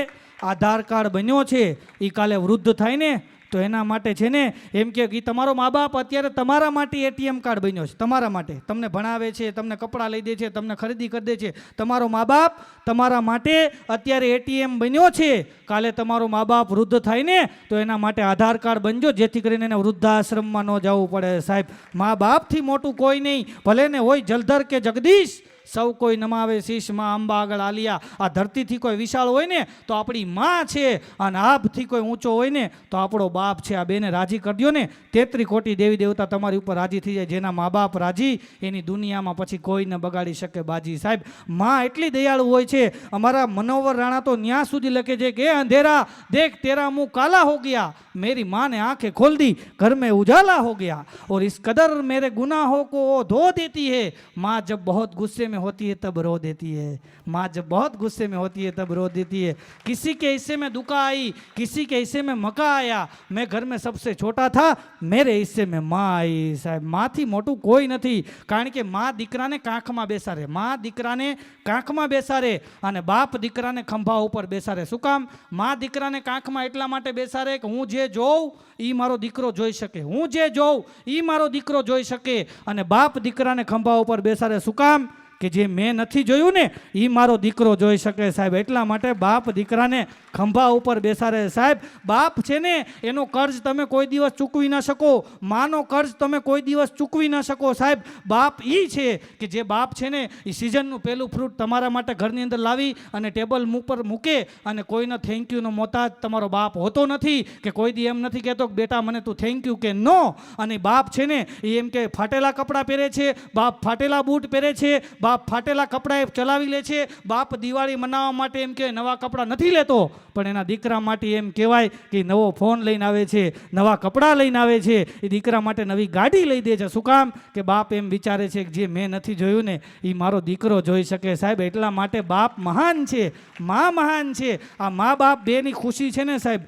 આધાર કાર્ડ બન્યો છે. એ કાલે વૃદ્ધ થાય ને તો એના માટે છે ને, એમ કે તમારો મા બાપ અત્યારે તમારા માટે એટીએમ કાર્ડ બન્યો છે. તમારા માટે તમને ભણાવે છે, તમને કપડાં લઈ દે છે, તમને ખરીદી કરી દે છે. તમારો મા બાપ તમારા માટે અત્યારે એટીએમ બન્યો છે. કાલે તમારો મા બાપ વૃદ્ધ થાય ને તો એના માટે આધાર કાર્ડ બનજો, જેથી કરીને એને વૃદ્ધાશ્રમમાં ન જવું પડે. સાહેબ, મા બાપથી મોટું કોઈ નહીં, ભલે ને હોય જલધર કે જગદીશ, સૌ કોઈ નમાવે શીશ માં અંબા આગળ આલિયા. આ ધરતીથી કોઈ વિશાળ હોય ને તો આપણી માં છે, અને આભથી કોઈ ઊંચો હોય ને તો આપણો બાપ છે. આ બેને રાજી કરી દો ને, 33 કોટી દેવી દેવતા તમારી ઉપર રાજી થઈ જાય. જેના મા બાપ રાજી એની દુનિયામાં પછી કોઈ ન બગાડી શકે બાજી. સાહેબ, માં એટલી દયાળુ હોય છે. અમારા મનોહર રાણા તો ન્યા સુધી લખે છે કે અંધેરા દેખ તેરા મુંહ કાલા હો ગયા, मेरी माँ ने आंखें खोल दी, घर में उजाला हो गया, और इस कदर मेरे गुनाहों को धो देती है. माँ जब बहुत गुस्से में होती है तब रो देती है. माँ जब बहुत गुस्से में होती है तब रो देती है. किसी के हिस्से में दुका आई, किसी के हिस्से में मका आया, मैं घर में सबसे छोटा था, मेरे हिस्से में माँ आई. સાહેબ, માથી મોટું કોઈ નથી. કારણ કે મા દીકરાને કાંખમાં બેસાડે, મા દીકરાને કાંખમાં બેસાડે, અને બાપ દીકરાને ખંભા ઉપર બેસાડે. શું કામ? મા દીકરાને કાંખમાં એટલા માટે બેસાડે કે હું જે જોઉં એ મારો દીકરો જોઈ શકે, હું જે જોઉં એ મારો દીકરો જોઈ શકે. અને બાપ દીકરાને ખંભા ઉપર બેસાડે. શું કામ? કે જે મેં નથી જોયું ને એ મારો દીકરો જોઈ શકે. સાહેબ, એટલા માટે બાપ દીકરાને ખંભા ઉપર બેસાડે. સાહેબ, બાપ છે ને એનો કર્જ તમે કોઈ દિવસ ચૂકવી ના શકો, માનો કર્જ તમે કોઈ દિવસ ચૂકવી ના શકો. સાહેબ, બાપ એ છે કે જે બાપ છે ને એ સિઝનનું પહેલું ફ્રૂટ તમારા માટે ઘરની અંદર લાવી અને ટેબલ ઉપર મૂકે, અને કોઈનો થેન્ક યુનો મોતાજ તમારો બાપ હોતો નથી. કે કોઈ દી એમ નથી કહેતો કે બેટા મને તું થેન્ક યુ કે નો. અને બાપ છે ને એ એમ કે ફાટેલા કપડાં પહેરે છે, બાપ ફાટેલા બૂટ પહેરે છે, બાપ ફાટેલા કપડાં એ ચલાવી લે છે. બાપ દિવાળી મનાવવા માટે એમ કે નવા કપડાં નથી લેતો, પણ એના દીકરા માટે એમ કહેવાય કે નવો ફોન લઈને આવે છે, નવા કપડાં લઈને આવે છે, એ દીકરા માટે નવી ગાડી લઈ દે છે. શું કામ? કે બાપ એમ વિચારે છે કે જે મેં નથી જોયું ને એ મારો દીકરો જોઈ શકે. સાહેબ, એટલા માટે બાપ મહાન છે, મા મહાન છે. આ મા બાપ બેની ખુશી છે ને સાહેબ,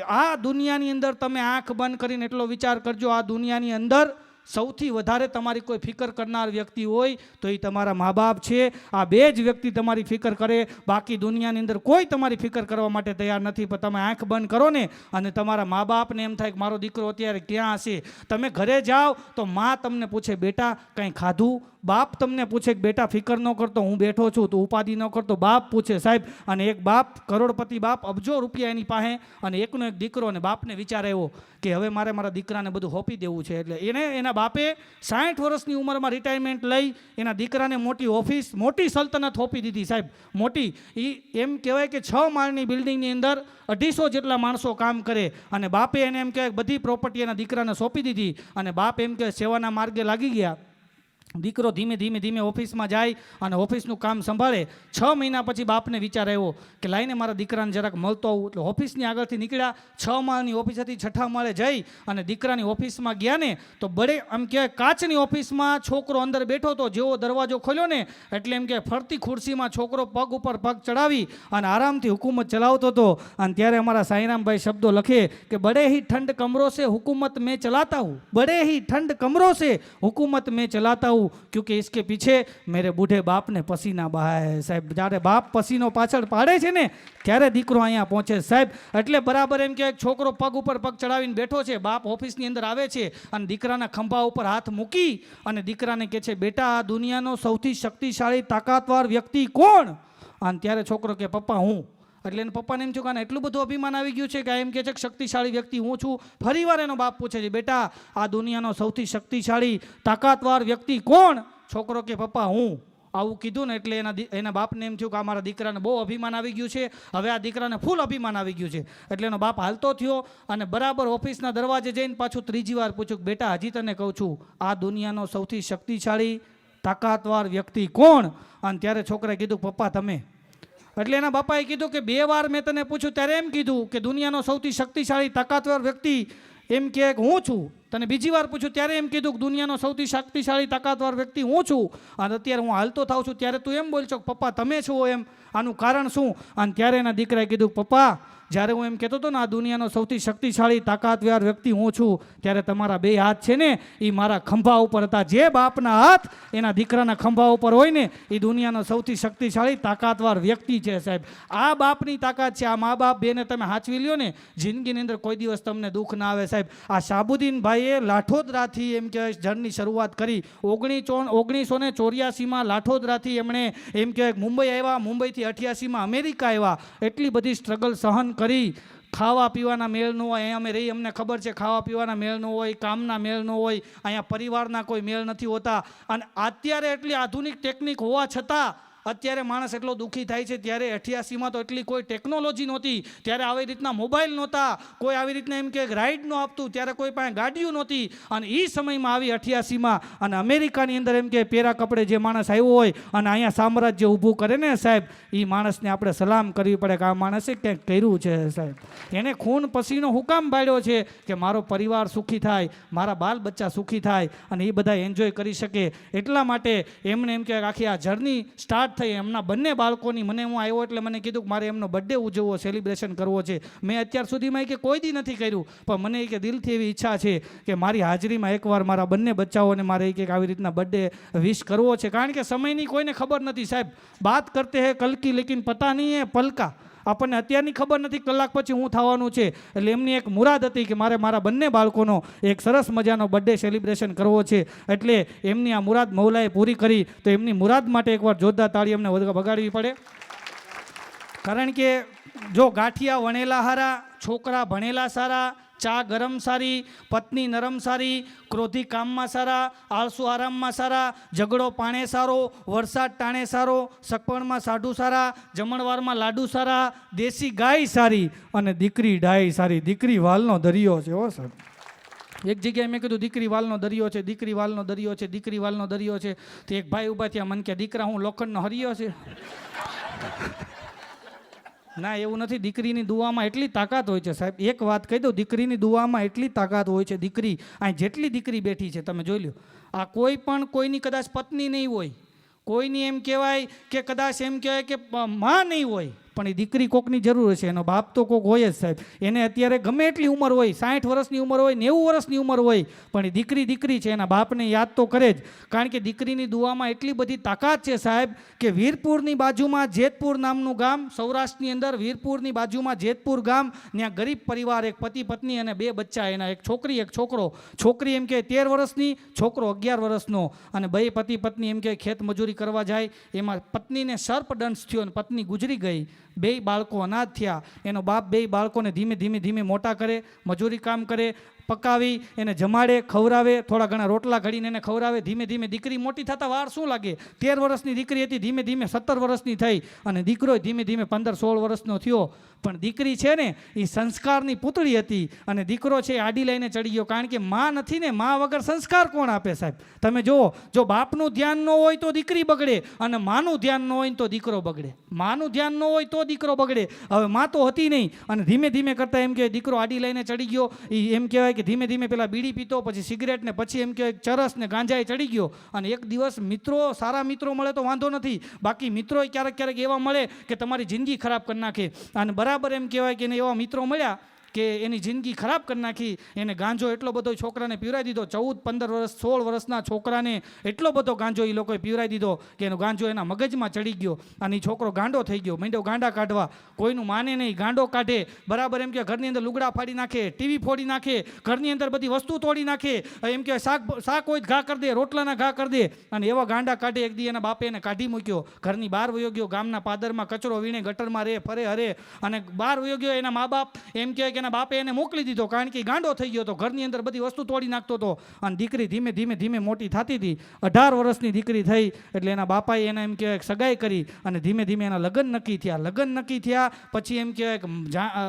આ દુનિયાની અંદર તમે આંખ બંધ કરીને એટલો વિચાર કરજો, આ દુનિયાની અંદર સૌથી વધારે તમારી કોઈ ફિકર કરનાર વ્યક્તિ હોય તો એ તમારા મા બાપ છે. આ બે જ વ્યક્તિ તમારી ફિકર કરે, બાકી દુનિયાની અંદર કોઈ તમારી ફિકર કરવા માટે તૈયાર નથી. પણ તમે આંખ બંધ કરો ને અને તમારા મા બાપને એમ થાય કે મારો દીકરો અત્યારે ક્યાં હશે. તમે ઘરે જાઓ તો મા તમને પૂછે બેટા કંઈ ખાધું, બાપ તમને પૂછે કે બેટા ફિકર ન કરતો હું બેઠો છું, તો ઉપાધિ ન કરતો બાપ પૂછે. સાહેબ, અને એક બાપ કરોડપતિ બાપ, અબજો રૂપિયા એની પાસે, અને એકનો એક દીકરો, અને બાપને વિચાર આવ્યો કે હવે મારે મારા દીકરાને બધું હોપી દેવું છે. એટલે એના બાપે 60 વર્ષની ઉંમરમાં રિટાયરમેન્ટ લઈ એના દીકરાને મોટી ઓફિસ, મોટી સલ્તનત હોપી દીધી. સાહેબ, મોટી, એ એમ કહેવાય કે 6 માળની બિલ્ડિંગની અંદર 250 જેટલા માણસો કામ કરે, અને બાપે એને એમ કહેવાય બધી પ્રોપર્ટી એના દીકરાને સોંપી દીધી. અને બાપ એમ કે સેવાના માર્ગે લાગી ગયા. દીકરો ધીમે ધીમે ધીમે ઓફિસમાં જાય અને ઓફિસનું કામ સંભાળે. 6 મહિના પછી બાપને વિચાર આવ્યો કે લાઈને મારા દીકરાને જરાક મળતો આવું. એટલે ઓફિસની આગળથી નીકળ્યા, 6 માળની ઓફિસ હતી, 6ઠા માળે જઈ અને દીકરાની ઓફિસમાં ગયા ને તો બડે આમ કહેવાય કાચની ઓફિસમાં છોકરો અંદર બેઠો હતો. જેવો દરવાજો ખોલ્યો ને એટલે એમ કે ફરતી ખુરશીમાં છોકરો પગ ઉપર પગ ચડાવી અને આરામથી હુકુમત ચલાવતો હતો. અને ત્યારે અમારા સાંઈરામભાઈ શબ્દો લખે કે બડે ही ठंड कमरों से हुकूमत में चलाता हूँ, बड़े ही ठंड कमरों से हुकूमत में चलाता हूँ, क्योंकि इसके पीछे मेरे बूढ़े बाप ने पसीना बहाया है. સાહેબ, જ્યારે બાપ પસીનો પાછળ પાડે છે ને ત્યારે દીકરો અહીંયા પહોંચે. સાહેબ, એટલે બરાબર એમ કે છોકરો પગ ઉપર પગ ચડાવીને બેઠો છે, બાપ ઓફિસની અંદર આવે છે અને દીકરાના ખંભા ઉપર હાથ મૂકી અને દીકરાને કહે છે બેટા આ દુનિયાનો સૌથી શક્તિશાળી તાકાતવાર વ્યક્તિ કોણ? અને ત્યારે છોકરો કે પપ્પા હું. એટલે એને પપ્પાને એમ થયું કે એટલું બધું અભિમાન આવી ગયું છે કે એમ કહે છે કે શક્તિશાળી વ્યક્તિ હું છું. ફરીવાર એનો બાપ પૂછે છે બેટા આ દુનિયાનો સૌથી શક્તિશાળી તાકાતવાર વ્યક્તિ કોણ? છોકરો કે પપ્પા હું. આવું કીધું ને એટલે એના બાપને એમ થયું કે આ મારા દીકરાને બહુ અભિમાન આવી ગયું છે, હવે આ દીકરાને ફૂલ અભિમાન આવી ગયું છે. એટલે એનો બાપ હાલતો થયો અને બરાબર ઓફિસના દરવાજે જઈને પાછું 3જી વાર પૂછ્યું કે બેટા હજી તને કહું છું આ દુનિયાનો સૌથી શક્તિશાળી તાકાતવાર વ્યક્તિ કોણ? અને ત્યારે છોકરાએ કીધું પપ્પા તમે. એટલે એના બાપાએ કીધું કે 2 વાર મેં તને પૂછ્યું ત્યારે એમ કીધું કે દુનિયાનો સૌથી શક્તિશાળી તાકાતવાર વ્યક્તિ એમ કે હું છું. તને બીજી વાર પૂછ્યું ત્યારે એમ કીધું કે દુનિયાનો સૌથી શક્તિશાળી તાકાતવાર વ્યક્તિ હું છું. અને અત્યારે હું હાલતો થાઉં છું ત્યારે તું એમ બોલ છો કે પપ્પા તમે છો એમ, આનું કારણ શું? અને ત્યારે એના દીકરાએ કીધું પપ્પા જ્યારે હું એમ કહેતો હતો ને આ દુનિયાનો સૌથી શક્તિશાળી તાકાતવાર વ્યક્તિ હું છું ત્યારે તમારા 2 હાથ છે ને એ મારા ખંભા ઉપર હતા. જે બાપના હાથ એના દીકરાના ખંભા ઉપર હોય ને એ દુનિયાનો સૌથી શક્તિશાળી તાકાતવાર વ્યક્તિ છે. સાહેબ, આ બાપની તાકાત છે. આ મા બાપ બેને તમે હાચવી લ્યો ને જિંદગીની અંદર કોઈ દિવસ તમને દુઃખ ના આવે. સાહેબ, આ શાહબુદ્દીનભાઈએ લાઠોદરાથી એમ કે જર્ની શરૂઆત કરી. 1984માં લાઠોદરાથી એમણે એમ કે મુંબઈ આવ્યા, મુંબઈથી 88માં અમેરિકા આવ્યા. એટલી બધી સ્ટ્રગલ સહન કરી ખાવા પીવાના મેળ ન હોય. અહીંયા અમે રહી અમને ખબર છે ખાવા પીવાના મેળ ન હોય, કામના મેળ ન હોય, અહીંયા પરિવારના કોઈ મેળ નથી હોતા. અને અત્યારે એટલી આધુનિક ટેકનિક હોવા છતાં અત્યારે માણસ એટલો દુઃખી થાય છે. ત્યારે 88માં તો એટલી કોઈ ટેકનોલોજી નહોતી, ત્યારે આવી રીતના મોબાઈલ નહોતા, કોઈ આવી રીતના એમ કે રાઈડ ન આપતું, ત્યારે કોઈ પાસે ગાડીઓ નહોતી. અને એ સમયમાં આવી 88માં અને અમેરિકાની અંદર એમ કે પેરા કપડે જે માણસ આવ્યો હોય અને અહીંયા સામ્રાજ્ય ઊભું કરે ને સાહેબ, એ માણસને આપણે સલામ કરવી પડે કે આ માણસે કંઈક કર્યું છે સાહેબ. એને ખૂન પસીનો હુકામ બાળ્યો છે કે મારો પરિવાર સુખી થાય, મારા બાલ બચ્ચા સુખી થાય અને એ બધા એન્જોય કરી શકે. એટલા માટે એમને એમ કે આખી આ જર્ની સ્ટાર્ટ થઈ. એમના બંને બાળકોની મને હું આવ્યો એટલે મને કીધું કે મારે એમનો બર્થડે ઉજવવો, સેલિબ્રેશન કરવો છે. મેં અત્યાર સુધીમાં કે કોઈ દી નથી કર્યું, પણ મને કે દિલથી એવી ઈચ્છા છે કે મારી હાજરીમાં એકવાર મારા બંને બચ્ચાઓને મારે એક આવી રીતના બર્થડે વિશ કરવો છે. કારણ કે સમયની કોઈને ખબર નથી સાહેબ. બાત કરતે હે કલ કી લેકિન પતા નહીં હે પલકા. આપણને અત્યારની ખબર નથી કલાક પછી હું થવાનું છે. એટલે એમની એક મુરાદ હતી કે મારે મારા બંને બાળકોનો એક સરસ મજાનો બર્થડે સેલિબ્રેશન કરવો છે. એટલે એમની આ મુરાદ મૌલાએ પૂરી કરી. તો એમની મુરાદ માટે એકવાર જોરદાર તાળી અમને વગાડવી પડે. કારણ કે જો ગાંઠિયા વણેલા હારા, છોકરા ભણેલા સારા, ચા ગરમ સારી, પત્ની નરમ સારી, ક્રોધી કામમાં સારા, આળસુ આરામમાં સારા, ઝઘડો પાણે સારો, વરસાદ ટાણે સારો, સગપણમાં સાઢુ સારા, જમણવારમાં લાડુ સારા, દેશી ગાય સારી અને દીકરી ડાય સારી. દીકરી વાલનો દરિયો છે હો સર. એક જગ્યાએ મેં કીધું દીકરી વાલનો દરિયો છે, દીકરી વાલનો દરિયો છે, દીકરી વાલનો દરિયો છે. તો એક ભાઈ ઊભા થયા, મને કે દીકરા હું લોખંડનો હરિયો છે. ના એવું નથી. દીકરીની દુઆમાં એટલી તાકાત હોય છે સાહેબ. એક વાત કહી દઉં, દીકરીની દુઆમાં એટલી તાકાત હોય છે. દીકરી અહીં જેટલી દીકરી બેઠી છે તમે જોઈ લો, આ કોઈ પણ કોઈની કદાચ પત્ની નહીં હોય, કોઈની એમ કહેવાય કે કદાચ એમ કહેવાય કે માં નહીં હોય, પણ એ દીકરી કોકની જરૂર છે. એનો બાપ તો કોક હોય જ સાહેબ. એને અત્યારે ગમે એટલી ઉંમર હોય, 60 વર્ષની ઉંમર હોય, 90 વર્ષની ઉંમર હોય, પણ એ દીકરી દીકરી છે. એના બાપને યાદ તો કરે જ. કારણ કે દીકરીની દુઆમાં એટલી બધી તાકાત છે સાહેબ કે વીરપુરની બાજુમાં જેતપુર નામનું ગામ, સૌરાષ્ટ્રની અંદર વીરપુરની બાજુમાં જેતપુર ગામ, ત્યાં ગરીબ પરિવાર, એક પતિ પત્ની અને 2 બચ્ચા, એના એક છોકરી એક છોકરો. છોકરી એમ કે 13 વર્ષની, છોકરો 11 વર્ષનો. અને 2 પતિ પત્ની એમ કે ખેત મજૂરી કરવા જાય. એમાં પત્નીને સર્પદંશ થયો અને પત્ની ગુજરી ગઈ. 2 બાળકો અનાથ થયા. એનો બાપ 2 બાળકોને ધીમે ધીમે ધીમે મોટા કરે, મજૂરી કામ કરે, પકાવી એને જમાડે, ખવડાવે, થોડા ઘણા રોટલા ઘડીને એને ખવડાવે. ધીમે ધીમે દીકરી મોટી થતા વાર શું લાગે, 13 વર્ષની દીકરી હતી, ધીમે ધીમે 17 વર્ષની થઈ અને દીકરો ધીમે ધીમે 15-16 વર્ષનો થયો. પણ દીકરી છે ને એ સંસ્કારની પૂતળી હતી અને દીકરો છે આડી લઈને ચડી ગયો. કારણ કે માં નથી ને, માં વગર સંસ્કાર કોણ આપે સાહેબ? તમે જુઓ, જો બાપનું ધ્યાન ન હોય તો દીકરી બગડે અને માનું ધ્યાન ન હોય તો દીકરો બગડે. માનું ધ્યાન ન હોય તો દીકરો બગડે. હવે માં તો હતી નહીં અને ધીમે ધીમે કરતાં એમ કે દીકરો આડી લઈને ચડી ગયો. એ એમ કહેવાય કે ધીમે ધીમે પેલા બીડી પીતો, પછી સિગરેટ ને, પછી એમ કહેવાય ચરસ ને ગાંજાએ ચડી ગયો. અને એક દિવસ મિત્રો, સારા મિત્રો મળે તો વાંધો નથી, બાકી મિત્રો ક્યારેક ક્યારેક એવા મળે કે તમારી જિંદગી ખરાબ કરી નાખે. અને બરાબર એમ કહેવાય કે એને એવા મિત્રો મળ્યા કે એની જિંદગી ખરાબ કરી નાખી. એને ગાંજો એટલો બધો છોકરાને પીવરાઈ દીધો. 14, 15 વર્ષ, 16 વર્ષના છોકરાને એટલો બધો ગાંજો એ લોકોએ પીવરાઈ દીધો કે એનો ગાંજો એના મગજમાં ચડી ગયો અને એ છોકરો ગાંડો થઈ ગયો. માંડ્યો ગાંડા કાઢવા. કોઈનું માને નહીં, ગાંડો કાઢે. બરાબર એમ કે ઘરની અંદર લુગડા ફાડી નાખે, ટીવી ફોડી નાખે, ઘરની અંદર બધી વસ્તુ તોડી નાખે. એમ કે શાક હોય ઘા કરી દે, રોટલાના ઘા કરી દે. અને એવા ગાંડા કાઢે. એક દી એના બાપે એને કાઢી મૂક્યો, ઘરની બહાર વયો ગયો, ગામના પાદરમાં કચરો વીણે, ગટરમાં રે ફરે હરે અને બહાર વયો ગયો. એના મા બાપ એમ કહે કે એના બાપે એને મોકલી દીધો, કારણ કે ગાંડો થઈ ગયો હતો, ઘરની અંદર બધી વસ્તુ તોડી નાખતો હતો. અને દીકરી ધીમે ધીમે ધીમે મોટી થતી હતી. 18 વર્ષની દીકરી થઈ એટલે એના બાપાએ એને એમ કહેવાય સગાઈ કરી અને ધીમે ધીમે એના લગ્ન નક્કી થયા. લગ્ન નક્કી થયા પછી એમ કહેવાય કે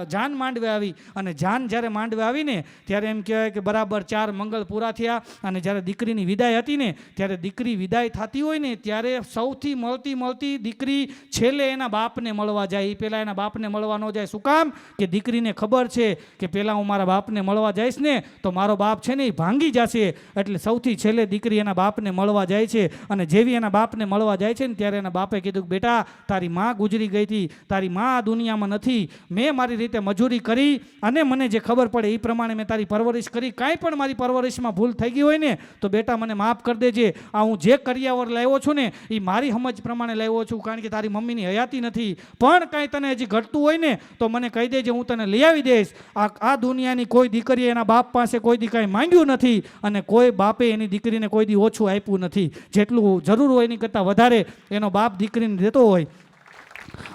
જાન માંડવે આવી. અને જાન જ્યારે માંડવે આવીને ત્યારે એમ કહેવાય કે બરાબર 4 મંગળ પૂરા થયા. અને જ્યારે દીકરીની વિદાય હતી ને, ત્યારે દીકરી વિદાય થતી હોય ને ત્યારે સૌથી મળતી દીકરી છેલ્લે એના બાપને મળવા જાય. એ પહેલાં એના બાપને મળવા ન જાય. શું કામ? કે દીકરીને ખબર છે કે પહેલાં હું મારા બાપને મળવા જઈશ ને તો મારો બાપ છે ને એ ભાંગી જશે. એટલે સૌથી છેલ્લે દીકરી એના બાપને મળવા જાય છે. અને જેવી એના બાપને મળવા જાય છે ને ત્યારે એના બાપે કીધું કે બેટા, તારી માં ગુજરી ગઈ હતી, તારી માં આ દુનિયામાં નથી. મેં મારી રીતે મજૂરી કરી અને મને જે ખબર પડે એ પ્રમાણે મેં તારી પરવરિશ કરી. કાંઈ પણ મારી પરવરિશમાં ભૂલ થઈ ગઈ હોય ને તો બેટા મને માફ કરી દેજે. આ હું જે કરિયાવર લાવ્યો છું ને એ મારી સમજ પ્રમાણે લાવ્યો છું, કારણ કે તારી મમ્મીની હયાતી નથી. પણ કાંઈ તને હજી ઘટતું હોય ને તો મને કહી દેજે, હું તને લઈ આવી દઈશ. આ દુનિયાની કોઈ દીકરીએ એના બાપ પાસે કોઈ દી કાંઈ માંગ્યું નથી અને કોઈ બાપે એની દીકરીને કોઈ દી ઓછું આપ્યું નથી. જેટલું જરૂર હોય એની કરતાં વધારે એનો બાપ દીકરીને દેતો હોય.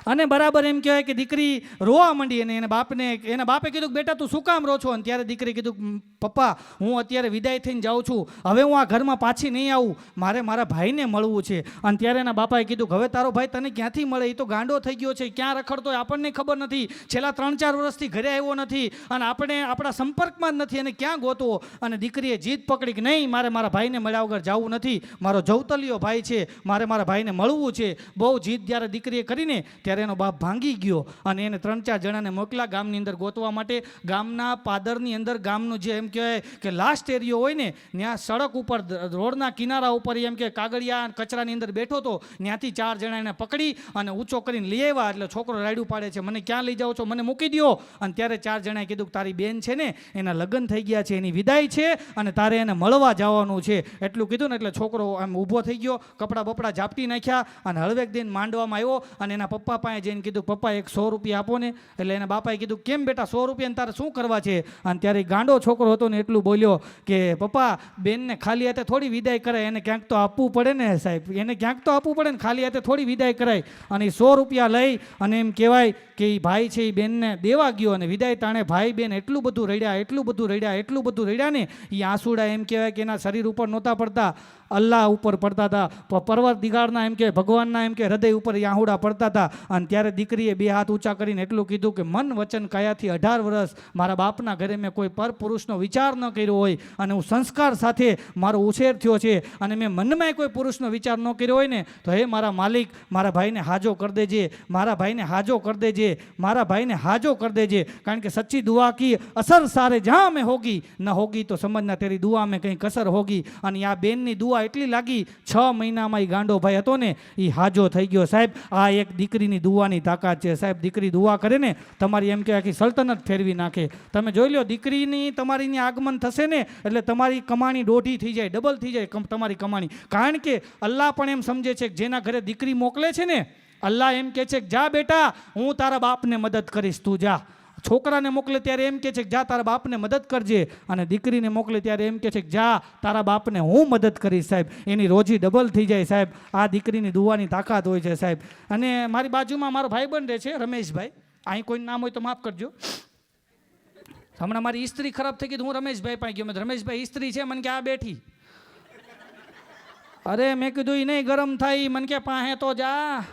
અને બરાબર એમ કહેવાય કે દીકરી રોવા માંડી અને એના બાપે કીધું કે બેટા તું શું કામ રો છો? અને ત્યારે દીકરી કીધું પપ્પા હું અત્યારે વિદાય થઈને જાઉં છું, હવે હું આ ઘરમાં પાછી નહીં આવું, મારે મારા ભાઈને મળવું છે. અને ત્યારે એના બાપાએ કીધું કે હવે તારો ભાઈ તને ક્યાંથી મળે? એ તો ગાંડો થઈ ગયો છે, ક્યાં રખડતો હોય આપણને ખબર નથી, છેલ્લા 3-4 વર્ષથી ઘરે આવ્યો નથી અને આપણે આપણા સંપર્કમાં જ નથી, અને ક્યાં ગોતવો? અને દીકરીએ જીદ પકડી કે નહીં, મારે મારા ભાઈને મળ્યા વગર જવું નથી, મારો જવતલિયો ભાઈ છે, મારે મારા ભાઈને મળવું છે. બહુ જીદ જ્યારે દીકરીએ કરીને ત્યારે એનો બાપ ભાંગી ગયો અને એને 3-4 જણાને મોકલા ગામની અંદર ગોતવા માટે. ગામના પાદરની અંદર ગામનું જે એમ કહેવાય કે લાસ્ટ એરિયો હોય ને, ત્યાં સડક ઉપર રોડના કિનારા ઉપર એમ કે કાગળિયા કચરાની અંદર બેઠો હતો, ત્યાંથી 4 જણા એને પકડી અને ઊંચો કરીને લઈ આવ્યા. એટલે છોકરો રાયડું પાડે છે, મને ક્યાં લઈ જાઓ છો, મને મૂકી દો. અને ત્યારે 4 જણાએ કીધું કે તારી બેન છે ને એના લગ્ન થઈ ગયા છે, એની વિદાય છે અને તારે એને મળવા જવાનું છે. એટલું કીધું ને એટલે છોકરો આમ ઊભો થઈ ગયો, કપડાં બપડા ઝાપટી નાખ્યા અને હળવેક દિન માંડવામાં આવ્યો અને એના પપ્પા પાસે જઈને કીધું પપ્પા એક 100 રૂપિયા આપો ને. એટલે એના બાપાએ કીધું કેમ બેટા 100 રૂપિયાને તારે શું કરવા છે? અને ત્યારે ગાંડો છોકરો હતો ને એટલું બોલ્યો કે પપ્પા બેનને ખાલી હાથે થોડી વિદાય કરાય, એને ક્યાંક તો આપવું પડે ને સાહેબ, એને ક્યાંક તો આપવું પડે ને, ખાલી હાથે થોડી વિદાય કરાય. અને 100 રૂપિયા લઈ અને એમ કહેવાય કે એ ભાઈ છે એ બેનને દેવા ગયો અને વિદાય તાણે ભાઈ બેન એટલું બધું રડ્યા ને એ આંસુડા એમ કહેવાય કે એના શરીર ઉપર નહોતા પડતા, અલ્લાહ ઉપર પડતા હતા, પર્વતદિગારના એમ કે ભગવાનના એમ કે હૃદય ઉપર એ આહુડા પડતા હતા. અને ત્યારે દીકરીએ 2 હાથ ઊંચા કરીને એટલું કીધું કે મન વચન કાયાથી 18 વર્ષ મારા બાપના ઘરે મેં કોઈ પર પુરુષનો વિચાર ન કર્યો હોય અને હું સંસ્કાર સાથે મારો ઉછેર થયો છે અને મેં મનમાં કોઈ પુરુષનો વિચાર ન કર્યો હોય ને તો હે મારા માલિક મારા ભાઈને હાજો કરી દેજે, મારા ભાઈને હાજો કરી દેજે, મારા ભાઈને હાજો કરી દેજે. કારણ કે સચ્ચી દુઆ કી અસર સારે જહાં મેં હોગી ન હોગી તો સમજના તેરી દુઆ મેં કંઈ કસર હોગી. અને આ બેનની દુઆ એટલી લાગી 6 મહિનામાં એ ગાંડો ભાઈ હતો ને એ હાજો થઈ ગયો. સાહેબ આ એક દીકરીની દુઆની તાકાત છે સાહેબ. દીકરી દુઆ કરે ને તમારી એમ કે આખી સલ્તનત ફેરવી નાખે. તમે જોઈ લો દીકરીની તમારીની આગમન થશે ને એટલે તમારી કમાણી 2.5 થઈ જાય, ડબલ થઈ જાય તમારી કમાણી. કારણ કે અલ્લાહ પણ એમ સમજે છે કે જેના ઘરે દીકરી મોકલે છે ને અલ્લાહ એમ કહે છે કે જા બેટા હું તારા બાપને મદદ કરીશ, તું જા. છોકરાને મોકલે ત્યારે એમ કહે છે કે જા તારા બાપને મદદ કરજે અને દીકરીને મોકલે ત્યારે એમ કહે છે કે જા તારા બાપને હું મદદ કરીશ. સાહેબ એની રોજી ડબલ થઈ જાય સાહેબ. આ દીકરીની દુઆની તાકાત હોય છે સાહેબ. અને મારી બાજુમાં મારો ભાઈબંધ રહે છે રમેશભાઈ, અહીં કોઈ નામ હોય તો માફ કરજો. હમણાં મારી ઇસ્ત્રી ખરાબ થઈ ગઈ તો હું રમેશભાઈ પાસે ગયો. રમેશભાઈ ઇસ્ત્રી છે, મને કે આ બેઠી. અરે મેં કીધું એ નહીં ગરમ થાય, મને કે પાસે તો જા.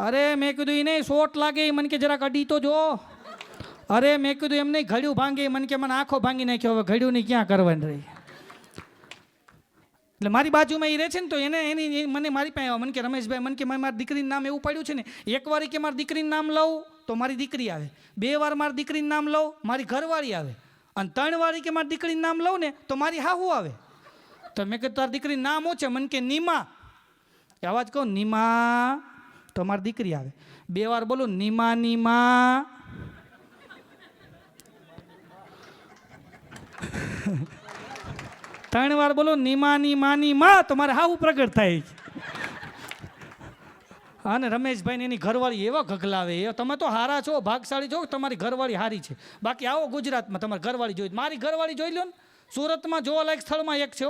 અરે મેં કીધું એ નહીં શોટ લાગે, મને કે જરાક અડી તો જો. અરે મેં કીધું એમ નહીં ઘડ્યું ભાંગે, મને કે મને આંખો ભાંગી નાખ્યો, હવે ઘડ્યું ની ક્યાં કરવાની રહી. એટલે મારી બાજુમાં એ રહે છે ને તો એની મને મારી પાસે આવે, મને કે રમેશભાઈ મને કે મારી દીકરીનું નામ એવું પાડ્યું છે ને, એક વાર કે મારી દીકરીનું નામ લઉં તો મારી દીકરી આવે, 2 વાર મારી દીકરીનું નામ લઉં મારી ઘરવાળી આવે, અને 3 વાર કે મારી દીકરીનું નામ લઉં ને તો મારી હાહુ આવે. તો મેં કીધું તારી દીકરીનું નામ શું છે? મને કે નીમા. અવાજ કહું નીમા તો મારી દીકરી આવે. 2 વાર બોલું નીમા નીમા. 3 વાર બોલો નીમા નીમા નીમા તો મારે હાવું પ્રગટ થાય. અને રમેશભાઈ એની ઘરવાળી એવા ગગલાવે, તમે તો હારા છો, ભાગશાળી છો, તમારી ઘરવાળી હારી છે. બાકી આવો ગુજરાતમાં તમારી ઘરવાળી જોઈ, મારી ઘરવાળી જોઈ લો ને. સુરતમાં જોવાલાયક સ્થળમાં એક છે.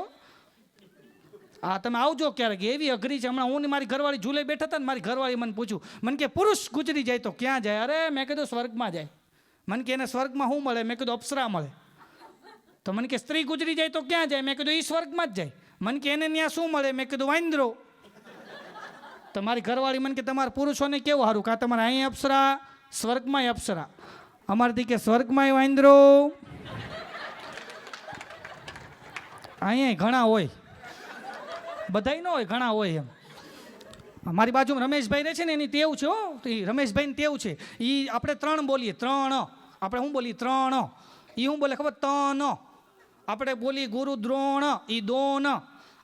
હા તમે આવજો ક્યારેક, એવી અઘરી છે. હમણાં હું ને મારી ઘરવાળી ઝૂલે બેઠા હતા ને મારી ઘરવાળી મને પૂછ્યું, મને કે પુરુષ ગુજરી જાય તો ક્યાં જાય? અરે મેં કીધું સ્વર્ગમાં જાય. મને કે એને સ્વર્ગમાં શું મળે? મેં કીધું અપ્સરા મળે. તો મને કે સ્ત્રી ગુજરી જાય તો ક્યાં જાય? મેં કીધું એ સ્વર્ગમાં જ જાય. મને કે એને ત્યાં શું મળે? મેં કીધું વાંદરો. તમારી ઘરવાળી મને કે તમારા પુરુષોને કેવું સારું, કાં તમારે અહીં અપ્સરા સ્વર્ગમાં અપ્સરા. અમારથી કે સ્વર્ગમાં વાંદરો, અહીંયા ઘણા હોય, બધાય ન હોય, ઘણા હોય એમ. મારી બાજુમાં રમેશભાઈ રહે છે ને એની ટેવ છે. રમેશભાઈની ટેવ છે એ આપણે 3 બોલીએ, 3. આપણે શું બોલીએ? 3. એ શું બોલે ખબર? તન. આપણે બોલી ગુરુ દ્રોણ, એ દોન.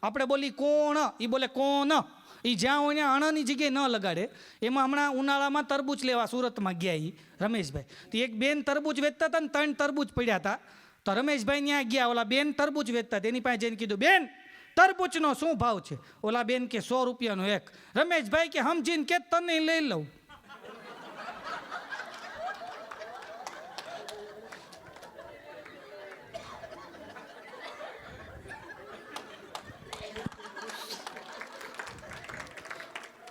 આપણે બોલી કોણ, એ બોલે કોણ. એ જ્યાં હોય ત્યાં અણની જગ્યાએ ન લગાડે. એમાં હમણાં ઉનાળામાં તરબૂચ લેવા સુરતમાં ગયા એ રમેશભાઈ, તો એક બેન તરબૂચ વેચતા હતા ને 3 તરબૂચ પડ્યા હતા. તો રમેશભાઈ ત્યાં ગયા, ઓલા બેન તરબૂચ વેચતા હતા, એની પાસે જઈને કીધું બેન તરબૂચનો શું ભાવ છે? ઓલા બેન કે 100 રૂપિયાનો એક. રમેશભાઈ કે સમજીને કે તને લઈ લઉં.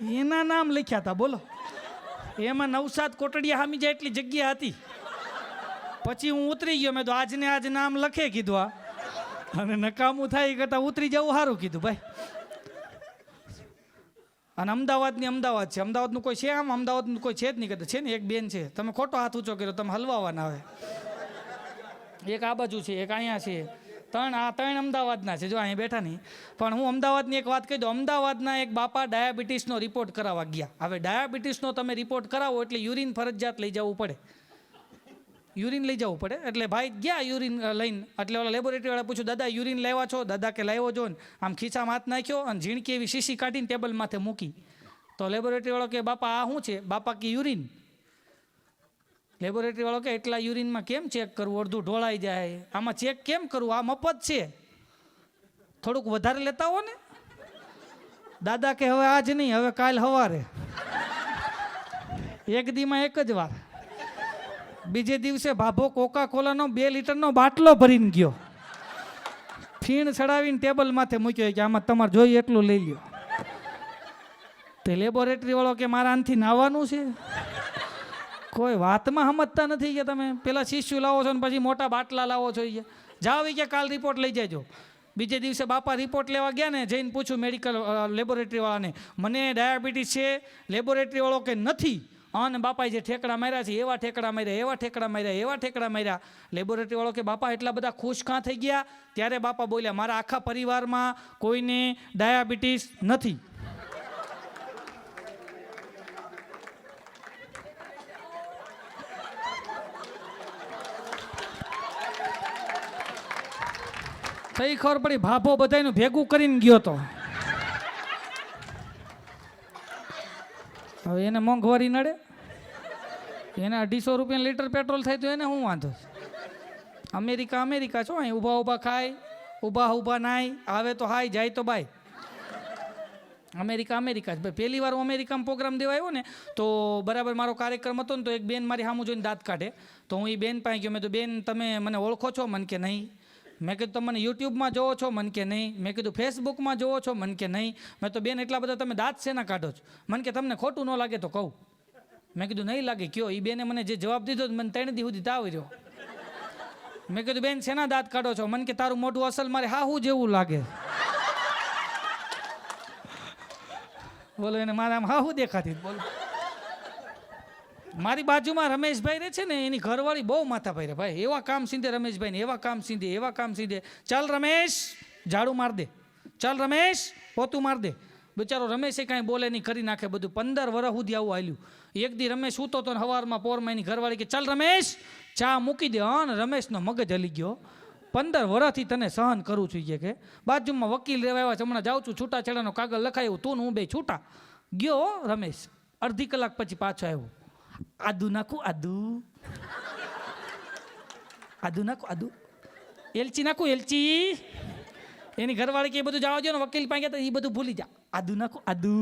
એના નામ લખ્યા હતા બોલો. એમાં નવસાદ કોટડિયા હામી જાય એટલી જગ્યા હતી. પછી હું ઉતરી ગયો. મેં તો આજને આજ નામ લખે કીધું આ, અને નકામું થાય એ કરતાં ઉતરી જવું સારું કીધું ભાઈ. અને અમદાવાદની અમદાવાદ છે, અમદાવાદનું કોઈ છે આમ? અમદાવાદનું કોઈ છે જ નહીં. કહેતા છે ને એક બેન છે, તમે ખોટો હાથ ઊંચો કર્યો, તમે હલવાવાના આવે. એક આ બાજુ છે, એક અહીંયા છે, ત્રણ અમદાવાદના છે, જો અહીંયા બેઠા નહીં. પણ હું અમદાવાદની એક વાત કહી દઉં. અમદાવાદના એક બાપા ડાયાબિટીસનો રિપોર્ટ કરાવવા ગયા. હવે ડાયાબિટીસનો તમે રિપોર્ટ કરાવો એટલે યુરિન ફરજિયાત લઈ જવું પડે, યુરિન લઈ જવું પડે. એટલે ભાઈ ગયા યુરિન લઈને. એટલે ઓલા લેબોરેટરીવાળા પૂછ્યું, દાદા યુરિન લાવ્યા છો? દાદા કે લાવ્યો જો ને. આમ ખીચામાં હાથ નાખ્યો અને ઝીણકી એવી શીશી કાઢીને ટેબલ માથે મૂકી. તો લેબોરેટરીવાળો કે બાપા આ શું છે? બાપા કે યુરિન. લેબોરેટરીવાળો કે એટલા યુરિનમાં કેમ ચેક કરવું? અડધું ઢોળાઈ જાય. આમાં ચેક કેમ કરવું? આ મફત છે, થોડુંક વધારે લેતા હો ને. દાદા કે હવે આજ નહીં, હવે કાલ સવારે, એક દીમાં એક જ વાર. બીજે દિવસે ભાભો કોકા કોલાનો 2 લીટરનો બાટલો ભરીને ગયો, ફીણ ચડાવીને ટેબલ માથે મૂક્યો કે આમાં તમારે જોઈએ એટલું લઈ લ્યો. તે લેબોરેટરી વાળો કે મારા આનથી નાવાનું છે? કોઈ વાતમાં સમજતા નથી કે તમે પેલા શીશુ લાવો છો ને પછી મોટા બાટલા લાવો છો. જાઓ કે કાલ રિપોર્ટ લઈ જજો. બીજે દિવસે બાપા રિપોર્ટ લેવા ગયા ને, જઈને પૂછ્યું મેડિકલ લેબોરેટરી વાળાને, મને ડાયાબિટીસ છે? લેબોરેટરી વાળો કે નથી. અને બાપાએ જે ઠેકડા માર્યા છે એવા ઠેકડા માર્યા, એવા ઠેકડા માર્યા, એવા ઠેકડા માર્યા. લેબોરેટરી વાળો કે બાપા એટલા બધા ખુશ કાં થઈ ગયા? ત્યારે બાપા બોલ્યા, મારા આખા પરિવારમાં કોઈને ડાયાબિટીસ નથી. તઈ ખબર પડી ભાભો બધાનું ભેગું કરીને ગયો તો. હવે એને મોંઘવારી નડે, એને 250 રૂપિયા લીટર પેટ્રોલ થાય તો એને શું વાંધો? અમેરિકા છો, અહીં ઊભા ખાય, ઊભા નાય, આવે તો હાય, જાય તો બાય. અમેરિકા જ. પહેલી વાર હું અમેરિકામાં પ્રોગ્રામ દેવા આવ્યો ને, તો બરાબર મારો કાર્યક્રમ હતો ને, તો એક બેન મારી સામું જોઈને દાંત કાઢે. તો હું એ બેન પાસે ગયો. મેં તો બેન તમે મને ઓળખો છો? મન કે નહીં. મેં કીધું તમે મને યુટ્યુબમાં જોવો છો? મન કે નહીં. મેં કીધું ફેસબુકમાં જોવો છો? મન કે નહીં. મેં તો બેન એટલા બધા તમે દાંત શેના કાઢો છો? મન કે તમને ખોટું ન લાગે તો કહું. મેં કીધું નહીં લાગે કયો. એ બેને મને જે જવાબ દીધો મને 3 દી સુધી તાવ રહ્યો. મેં કીધું બેન શેના દાંત કાઢો છો? મન કે તારું મોઢું અસલ મારે હાહુ જેવું લાગે. બોલો એને મારે આમ હાહુ દેખાતી. બોલો મારી બાજુમાં રમેશભાઈ રહે છે ને, એની ઘરવાળી બહુ માથા ભાઈ રે ભાઈ. એવા કામ સીધે રમેશભાઈ ને, એવા કામ સીધે. ચાલ રમેશ ઝાડુ માર દે, ચાલ રમેશ પોતું માર દે. બિચારો રમેશે કાંઈ બોલે નહીં, કરી નાખે બધું. 15 વર્ષ સુધી આવું હાલ્યું. એક દી રમેશ સૂતો તો સવારમાં પોરમાં એની ઘરવાળી કે ચાલ રમેશ ચા મૂકી દે. હા ને રમેશનો મગજ હલી ગયો. 15 વર્ષથી તને સહન કરું છું કે બાજુમાં વકીલ રહેવા આવ્યા છે, હમણાં જાઉં છું, છૂટાછેડાનો કાગળ લખાયું, તું હું બે છૂટા. ગયો રમેશ. અડધી કલાક પછી પાછો આવ્યો. આદુ નાખું, આદુ, એલચી નાખું, એલચી. એની ઘરવાળી કે એ બધું જવા દો ને, વકીલ પાસે ગયા એ બધું ભૂલી જા. આદુ નાખું, આદુ.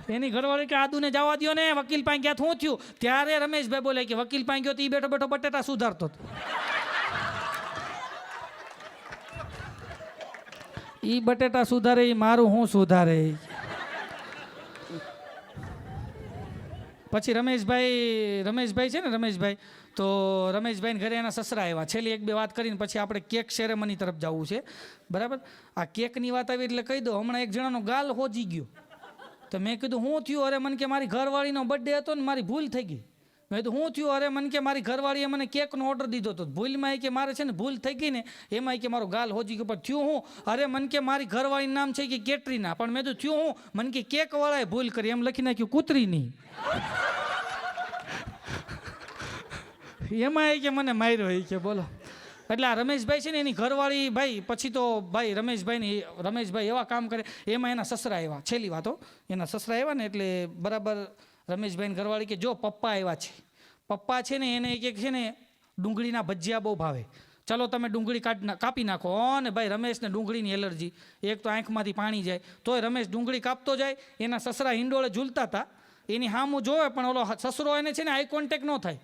એની ઘરવાળી કે આદુ ને જવા દો ને, વકીલ પાસે ગયા. શું થયું? ત્યારે રમેશભાઈ બોલે કે વકીલ પાસે ગયો તો એ બેઠો બેઠો બટેટા સુધારતો હતો. એ બટેટા સુધારે, મારું હું સુધારે. પછી રમેશભાઈ છે ને, રમેશભાઈ તો રમેશભાઈને ઘરે એના સસરા આવ્યા. છેલ્લી 1-2 વાત કરીને પછી આપણે કેક સેરેમની તરફ જવું છે. બરાબર. આ કેકની વાત આવી એટલે કહી દો, હમણાં એક જણાનો ગાલ હોજી ગયો. તો મેં કીધું શું થયું? અરે મને કે મારી ઘરવાળીનો બર્થડે હતો ને, મારી ભૂલ થઈ ગઈ. મેં કીધું શું થયું? અરે મને કે મારી ઘરવાળીએ મને કેકનો ઓર્ડર દીધો હતો, ભૂલમાં કે મારે છે ને ભૂલ થઈ ગઈ ને એમાં કે મારો ગાલ હોજી ગયો. પણ થયું હું? અરે મને કે મારી ઘરવાળીનું નામ છે કે કેટરીના. પણ મેં તો થયું હું? મને કે કેકવાળાએ ભૂલ કરી, એમ લખી નાખ્યું કૂતરીની. એમાં કે મને માર્યો કે બોલો. એટલે આ રમેશભાઈ છે ને, એની ઘરવાળી ભાઈ પછી તો ભાઈ રમેશભાઈ એવા કામ કરે. એમાં એના સસરા આવ્યા. છેલ્લી વાતો, એના સસરા આવ્યા ને એટલે બરાબર રમેશભાઈની ઘરવાળી કે જો પપ્પા આવ્યા છે. પપ્પા છે ને એને એક છે ને ડુંગળીના ભજીયા બહુ ભાવે, ચલો તમે ડુંગળી કાપી નાખો. ને ભાઈ રમેશને ડુંગળીની એલર્જી, એક તો આંખમાંથી પાણી જાય. તોય રમેશ ડુંગળી કાપતો જાય. એના સસરા હિંડોળે ઝૂલતા હતા, એની સામું જોવે પણ ઓલો સસરો એને છે ને આઈ કોન્ટેક્ટ ન થાય.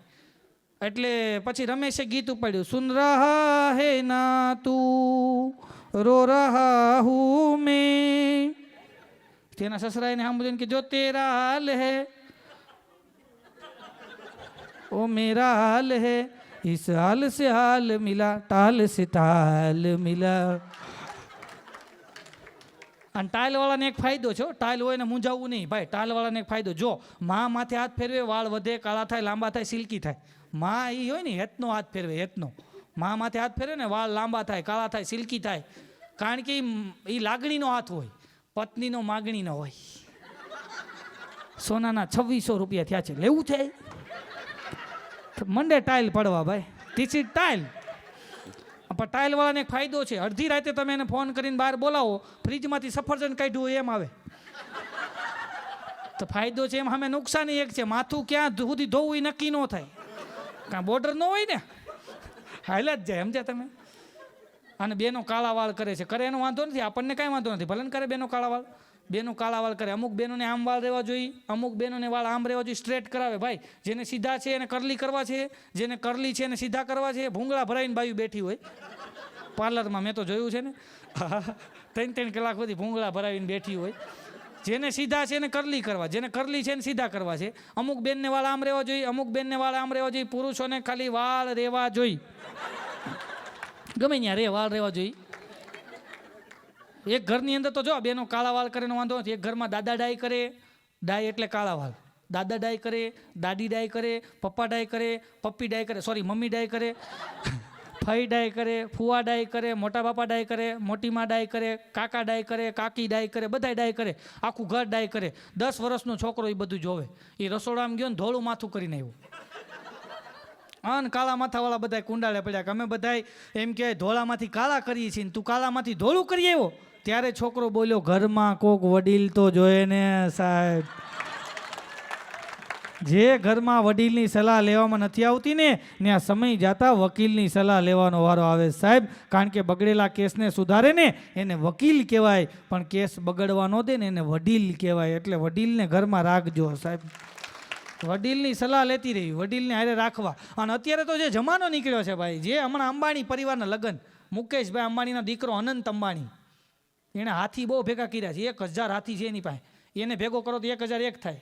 એટલે પછી રમેશે ગીત ઉપાડ્યું, સુન રહા હે ના તું રો રહા હું મેં, તેના સસરા એને સાંભળીને કે જો તેરા હાલ હે ओ मेरा हाल है इस हाल से हाल मिला टाल से टाल मिला અને ટાઇલવાળાને એક ફાયદો છે ટાઇલ હોય ને મૂંઝાવવું નહીં ભાઈ ટાઇલવાળાને એક ફાયદો જો માં માથે હાથ ફેરવે વાળ વધે કાળા થાય લાંબા થાય સિલ્કી થાય માં એ હોય ને હેતનો હાથ ફેરવે હેતનો માં માથે હાથ ફેરવે ને વાળ લાંબા થાય કાળા થાય સિલ્કી થાય કારણ કે એ લાગણીનો હાથ હોય પત્નીનો માગણીનો હોય સોનાના 2600 રૂપિયા થયા છે લેવું છે મંડે ટાઇલ પડવા ભાઈ ધીસ ઇઝ ટાઇલ પણ ટાઇલવાળાને એક ફાયદો છે અડધી રાતે તમે એને ફોન કરીને બહાર બોલાવો ફ્રીજમાંથી સફરજન કાઢ્યું એમ આવે તો ફાયદો છે એમ સામે નુકસાન એક છે માથું ક્યાં સુધી ધોવું એ નક્કી ન થાય કાં બોર્ડર ન હોય ને હાલ જ જાય સમજ્યા તમે અને બેનો કાળા વાળ કરે છે કરે એનો વાંધો નથી આપણને કાંઈ વાંધો નથી ભલે ને કરે બેનો કાળા વાળ બેનો કાળા વાળ કરે અમુક બેનોને આમ વાળ રહેવા જોઈએ અમુક બેનોને વાળ આમ રહેવા જોઈએ સ્ટ્રેટ કરાવે ભાઈ જેને સીધા છે એને કરલી કરવા છે જેને કરલી છે એને સીધા કરવા છે ભૂંગળા ભરાઈને બાયું બેઠી હોય પાર્લરમાં મેં તો જોયું છે ને 3 કલાક સુધી ભૂંગળા ભરાવીને બેઠી હોય જેને સીધા છે એને કરલી કરવા જેને કરલી છે એને સીધા કરવા છે અમુક બેનને વાળ આમ રહેવા જોઈએ અમુક બેનને વાળ આમ રહેવા જોઈએ પુરુષોને ખાલી વાળ રહેવા જોઈએ ગમે ત્યાં રે વાળ રહેવા જોઈએ એક ઘરની અંદર તો જો બેનો કાળા વાળ કરે વાંધો નથી એક ઘરમાં દાદા ડાય કરે ડાય એટલે કાળા વાળ દાદા ડાય કરે દાદી ડાય કરે પપ્પા ડાય કરે પપ્પી ડાય કરે સોરી મમ્મી ડાય કરે ફઈ ડાય કરે ફુવા ડાય કરે મોટા બાપા ડાય કરે મોટી માં ડાય કરે કાકા ડાય કરે કાકી ડાય કરે બધા ડાય કરે આખું ઘર ડાય કરે 10 વર્ષનો છોકરો એ બધું જોવે એ રસોડામાં ગયો ને ધોળું માથું કરીને આવ્યો અન કાળા માથાવાળા બધા કુંડાળે પડ્યા કે અમે બધા એમ કે ધોળામાંથી કાળા કરીએ છીએ તું કાળામાંથી ધોળું કરી આવ્યો ત્યારે છોકરો બોલ્યો ઘરમાં કોક વડીલ તો જોઈએ ને સાહેબ જે ઘરમાં વડીલની સલાહ લેવામાં નથી આવતી ને ત્યાં સમય જાતા વકીલની સલાહ લેવાનો વારો આવે સાહેબ કારણ કે બગડેલા કેસને સુધારે ને એને વકીલ કહેવાય પણ કેસ બગડવા ન દે ને એને વડીલ કહેવાય એટલે વડીલને ઘરમાં રાખજો સાહેબ વડીલની સલાહ લેતી રહી વડીલને હારે રાખવા અને અત્યારે તો જે જમાનો નીકળ્યો છે ભાઈ જે હમણાં અંબાણી પરિવારના લગ્ન મુકેશભાઈ અંબાણીનો દીકરો અનંત અંબાણી એણે હાથી બહુ ભેગા કર્યા છે 1000 હાથી છે એની પાસે એને ભેગો કરો તો 1001 થાય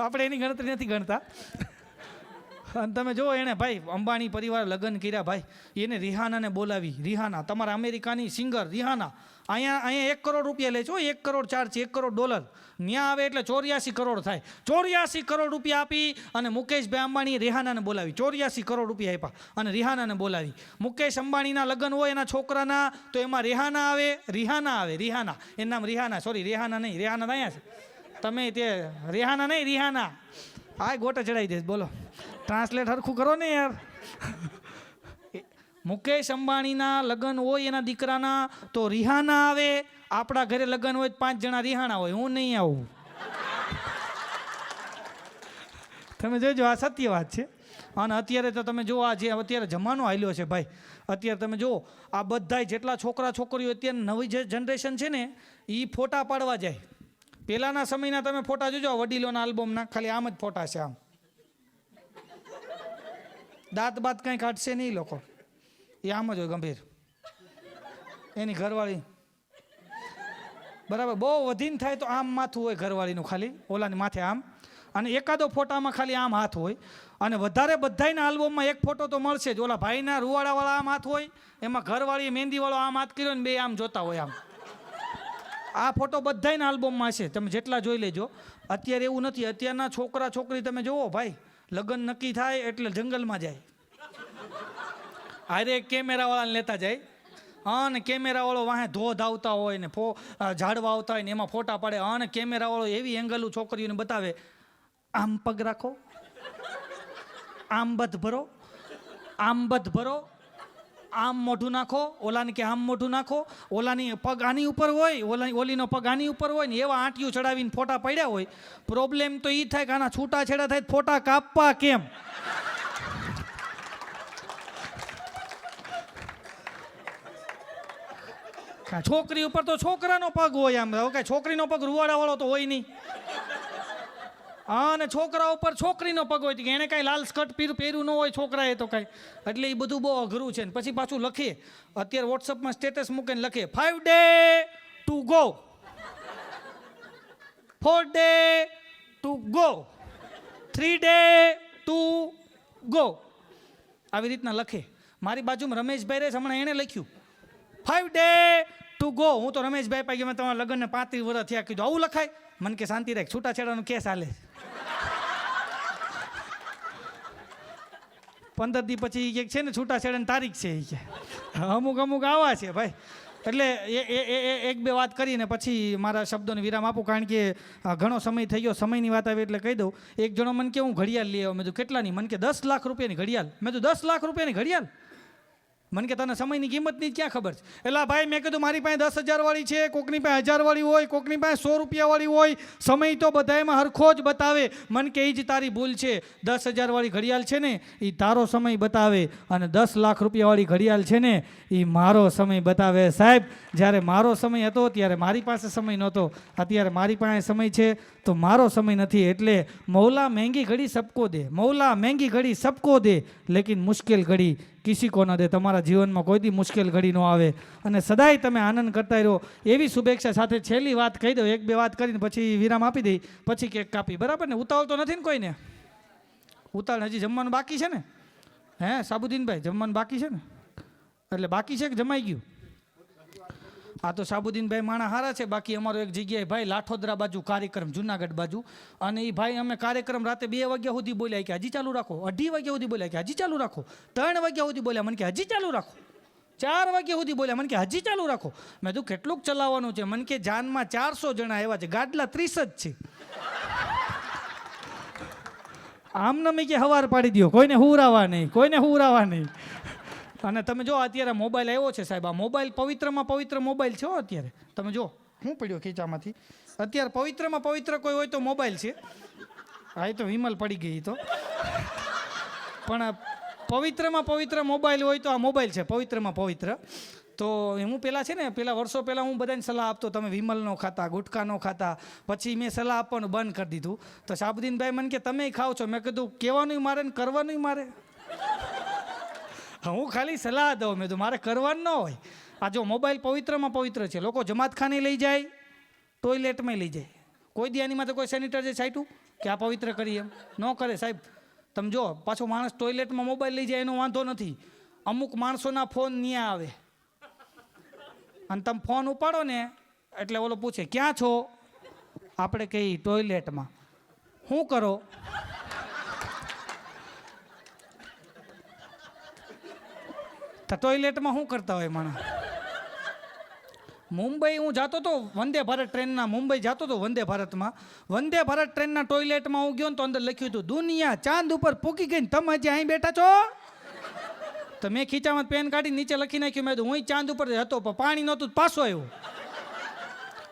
આપણે એની ગણતરી નથી ગણતા અને તમે જુઓ એણે ભાઈ અંબાણી પરિવાર લગ્ન કર્યા ભાઈ એને રિહાનાને બોલાવી રિહાના તમારા અમેરિકાની સિંગર રિહાના અહીંયા 1 કરોડ રૂપિયા લે છો 1 કરોડ ચાર્જ $1 કરોડ ત્યાં આવે એટલે 84 કરોડ થાય 84 કરોડ રૂપિયા આપી અને મુકેશભાઈ અંબાણી રિહાનાને બોલાવી 84 કરોડ રૂપિયા આપ્યા અને રિહાનાને બોલાવી મુકેશ અંબાણીના લગ્ન હોય એના છોકરાના તો એમાં રિહાના આવે રિહાના એનું નામ રિહાના સોરી રિહાના નહીં રિહાના અહીંયા છે તમે તે રિહાના નહીં રિહાના હા ગોટા ચડાવી દઈશ બોલો ટ્રાન્સલેટ હરખું કરો ને યાર મુકેશ અંબાણીના લગ્ન હોય એના દીકરાના તો રિહાના આવે આપણા ઘરે લગ્ન હોય 5 જણા રિહાણા હોય હું નહીં આવું તમે જોજો આ સત્ય વાત છે અને અત્યારે તો તમે જુઓ આ જે અત્યારે જમાનો હાલ્યો છે ભાઈ અત્યારે તમે જુઓ આ બધા જેટલા છોકરા છોકરીઓ અત્યારે નવી જે જનરેશન છે ને એ ફોટા પાડવા જાય પહેલાના સમયના તમે ફોટા જોજો વડીલોના આલ્બમના ખાલી આમ જ ફોટા છે આમ દાંત બાત કંઈ કાઢશે નહીં લોકો એ આમ જ હોય ગંભીર એની ઘરવાળી બરાબર બહુ વધીને થાય તો આમ માથું હોય ઘરવાળીનું ખાલી ઓલાની માથે આમ અને એકાદો ફોટામાં ખાલી આમ હાથ હોય અને વધારે બધાના આલ્બમમાં એક ફોટો તો મળશે જ ઓલા ભાઈના રૂવાડાવાળા આમ હાથ હોય એમાં ઘરવાળી મહેંદીવાળો આમ હાથ કર્યો ને બે આમ જોતા હોય આમ આ ફોટો બધાના આલ્બમમાં છે તમે જેટલા જોઈ લેજો અત્યારે એવું નથી અત્યારના છોકરા છોકરી તમે જુઓ ભાઈ લગ્ન નક્કી થાય એટલે જંગલમાં જાય અરે કેમેરાવાળાને લેતા જાય અને કેમેરાવાળો વાહે ધોધ આવતા હોય ને ઝાડવા આવતા હોય ને એમાં ફોટા પાડે અને કેમેરાવાળો એવી એંગલું છોકરીઓને બતાવે આમ પગ રાખો આમ બધ ભરો આમ મોઢું નાખો ઓલાને કે આમ મોઢું નાખો ઓલાની પગ આની ઉપર હોય ઓલીનો પગ આની ઉપર હોય ને એવા આંટિયું ચડાવીને ફોટા પડ્યા હોય પ્રોબ્લેમ તો એ થાય કે આના છૂટા છેડા થાય ફોટા કાપવા કેમ છોકરી ઉપર તો છોકરાનો પગ હોય આમ કઈ છોકરીનો પગ રૂવાડાવાળો તો હોય નહીં હા, અને છોકરા ઉપર છોકરીનો પગ હોય કે એને કાંઈ લાલ સ્કર્ટ પહેર્યું ન હોય છોકરાએ તો કાંઈ, એટલે એ બધું બહુ અઘરું છે. ને પછી પાછું લખીએ, અત્યારે વોટ્સઅપમાં સ્ટેટસ મૂકીને લખીએ 5 days to go, 4 days to go, 3 days to go, આવી રીતના લખે. મારી બાજુમાં રમેશભાઈ રહે છે, હમણાં એણે લખ્યું 5 days to go. હું તો રમેશભાઈ પાસે મેં તમારા લગ્નને 35 વર્ષ થયા, કીધું આવું લખાય? મને કે શાંતિ રાખ, છૂટાછેડાનો કેસ હાલે. 15 દી પછી એક છે ને છૂટાછેડાની તારીખ છે, એ કે અમુક આવા છે ભાઈ. એટલે એક બે વાત કરીને પછી મારા શબ્દોને વિરામ આપું, કારણ કે ઘણો સમય થઈ ગયો. સમયની વાત આવી એટલે કહી દઉં. એક જણો મને કે હું ઘડિયાળ લઈ આવ્યો. મેં કીધું કેટલાની? મને કે 10 લાખ રૂપિયાની ઘડિયાળ. મેં કીધું 10 લાખ રૂપિયાની ઘડિયાળ? મને કે તને સમયની કિંમતની ક્યાં ખબર છે? એટલે ભાઈ મેં કીધું મારી પાસે 10,000 વાળી છે, કોકની પાસે 1000 વાળી હોય, કોકની પાસે 100 રૂપિયા વાળી હોય, સમય તો બધામાં હરખો જ બતાવે. મને કે એ જ તારી ભૂલ છે. 10,000 વાળી ઘડિયાળ છે ને એ તારો સમય બતાવે, અને 10 લાખ રૂપિયા વાળી ઘડિયાળ છે ને એ મારો સમય બતાવે. સાહેબ, જ્યારે મારો સમય હતો ત્યારે મારી પાસે સમય નહોતો, અત્યારે મારી પાસે સમય છે તો મારો સમય નથી. એટલે મૌલા મહેંગી ઘડી સબકો દે, મૌલા મહેંગી ઘડી સબકો દે, લેકિન મુશ્કેલ ઘડી કિસી કો ન દે. તમારા જીવનમાં કોઈ દી મુશ્કેલ ઘડી ન આવે, અને સદાય તમે આનંદ કરતા રહો, એવી શુભેચ્છા સાથે છેલ્લી વાત કહી દો. એક બે વાત કરીને પછી વિરામ આપી દઈ, પછી કેક કાપી. બરાબર ને? ઉતાવળ તો નથી ને કોઈને? ઉતાવળ હજી જમવાનું બાકી છે ને? હે સાબુદ્દીનભાઈ, જમવાનું બાકી છે ને? એટલે બાકી છે કે જમાઈ ગયું? આ તો સાબુદ્દીનભાઈ માણા હારા છે. બાકી અમારો એક જગ્યાએ ભાઈ લાઠોદરા બાજુ કાર્યક્રમ, જુનાગઢ બાજુ, અને એ ભાઈ અમે કાર્યક્રમ રાતે 2 વાગ્યા સુધી બોલ્યા કે હજી ચાલુ રાખો, 2:30 વાગ્યા સુધી બોલ્યા કે હજી ચાલુ રાખો, 3 વાગ્યા સુધી બોલ્યા મને કે હજી ચાલુ રાખો, 4 વાગ્યા સુધી બોલ્યા મને કે હજી ચાલુ રાખો. મેં તું કેટલુંક ચલાવવાનું છે? મને કે જાનમાં 400 જણા આવ્યા છે, ગાડલા 30 જ છે. આમને મેં કે હવાર પાડી દો, કોઈને હુરાવા નહીં, કોઈને હુરાવા નહીં. અને તમે જો અત્યારે મોબાઈલ આવ્યો છે સાહેબ, આ મોબાઈલ પવિત્રમાં પવિત્ર મોબાઈલ છે. અત્યારે તમે જો શું પડ્યો ખીચામાંથી, અત્યારે પવિત્રમાં પવિત્ર કોઈ હોય તો મોબાઈલ છે. હા, એ તો વિમલ પડી ગઈ તો, પણ પવિત્રમાં પવિત્ર મોબાઈલ હોય તો આ મોબાઈલ છે પવિત્રમાં પવિત્ર. તો હું પહેલાં છે ને, પહેલાં વર્ષો પહેલાં હું બધાને સલાહ આપતો, તમે વિમલ ન ખાતા, ગુટકા ન ખાતા. પછી મેં સલાહ આપવાનું બંધ કરી દીધું. તો સાબુદ્દીનભાઈ મને કે તમે ખાઓ છો? મેં કીધું કહેવાનું મારે ને કરવાનું મારે. હું ખાલી સલાહ દઉં, મેં તો મારે કરવાનું ન હોય. આ જો મોબાઈલ પવિત્રમાં પવિત્ર છે, લોકો જમાતખાને લઈ જાય, ટોયલેટમાં લઈ જાય. કોઈ દી આની માટે કોઈ સેનિટાઈઝર છાંટ્યું કે આ પવિત્ર કરી? એમ ન કરે સાહેબ. તમે જો પાછો માણસ ટોયલેટમાં મોબાઈલ લઈ જાય એનો વાંધો નથી, અમુક માણસોના ફોન ન્યા આવે, અને તમે ફોન ઉપાડો ને એટલે ઓલો પૂછે ક્યાં છો? આપણે કહીએ ટોયલેટમાં. શું કરો? ટોયલેટમાં શું કરતા હોય માણસ? મુંબઈ હું જતો હતો વંદે ભારત ટ્રેનના, મુંબઈ જતો હતો વંદે ભારતમાં, વંદે ભારત ટ્રેનના ટોયલેટમાં હું ગયો ને તો અંદર લખ્યું હતું દુનિયા ચાંદ ઉપર પૂકી ગઈ, તમે હજી અહીં બેઠા છો? તો મેં ખીચામાં પેન કાઢી નીચે લખી નાખ્યું. મેં હું ચાંદ ઉપર હતો પણ પાણી નહોતું, પાછો આવ્યો.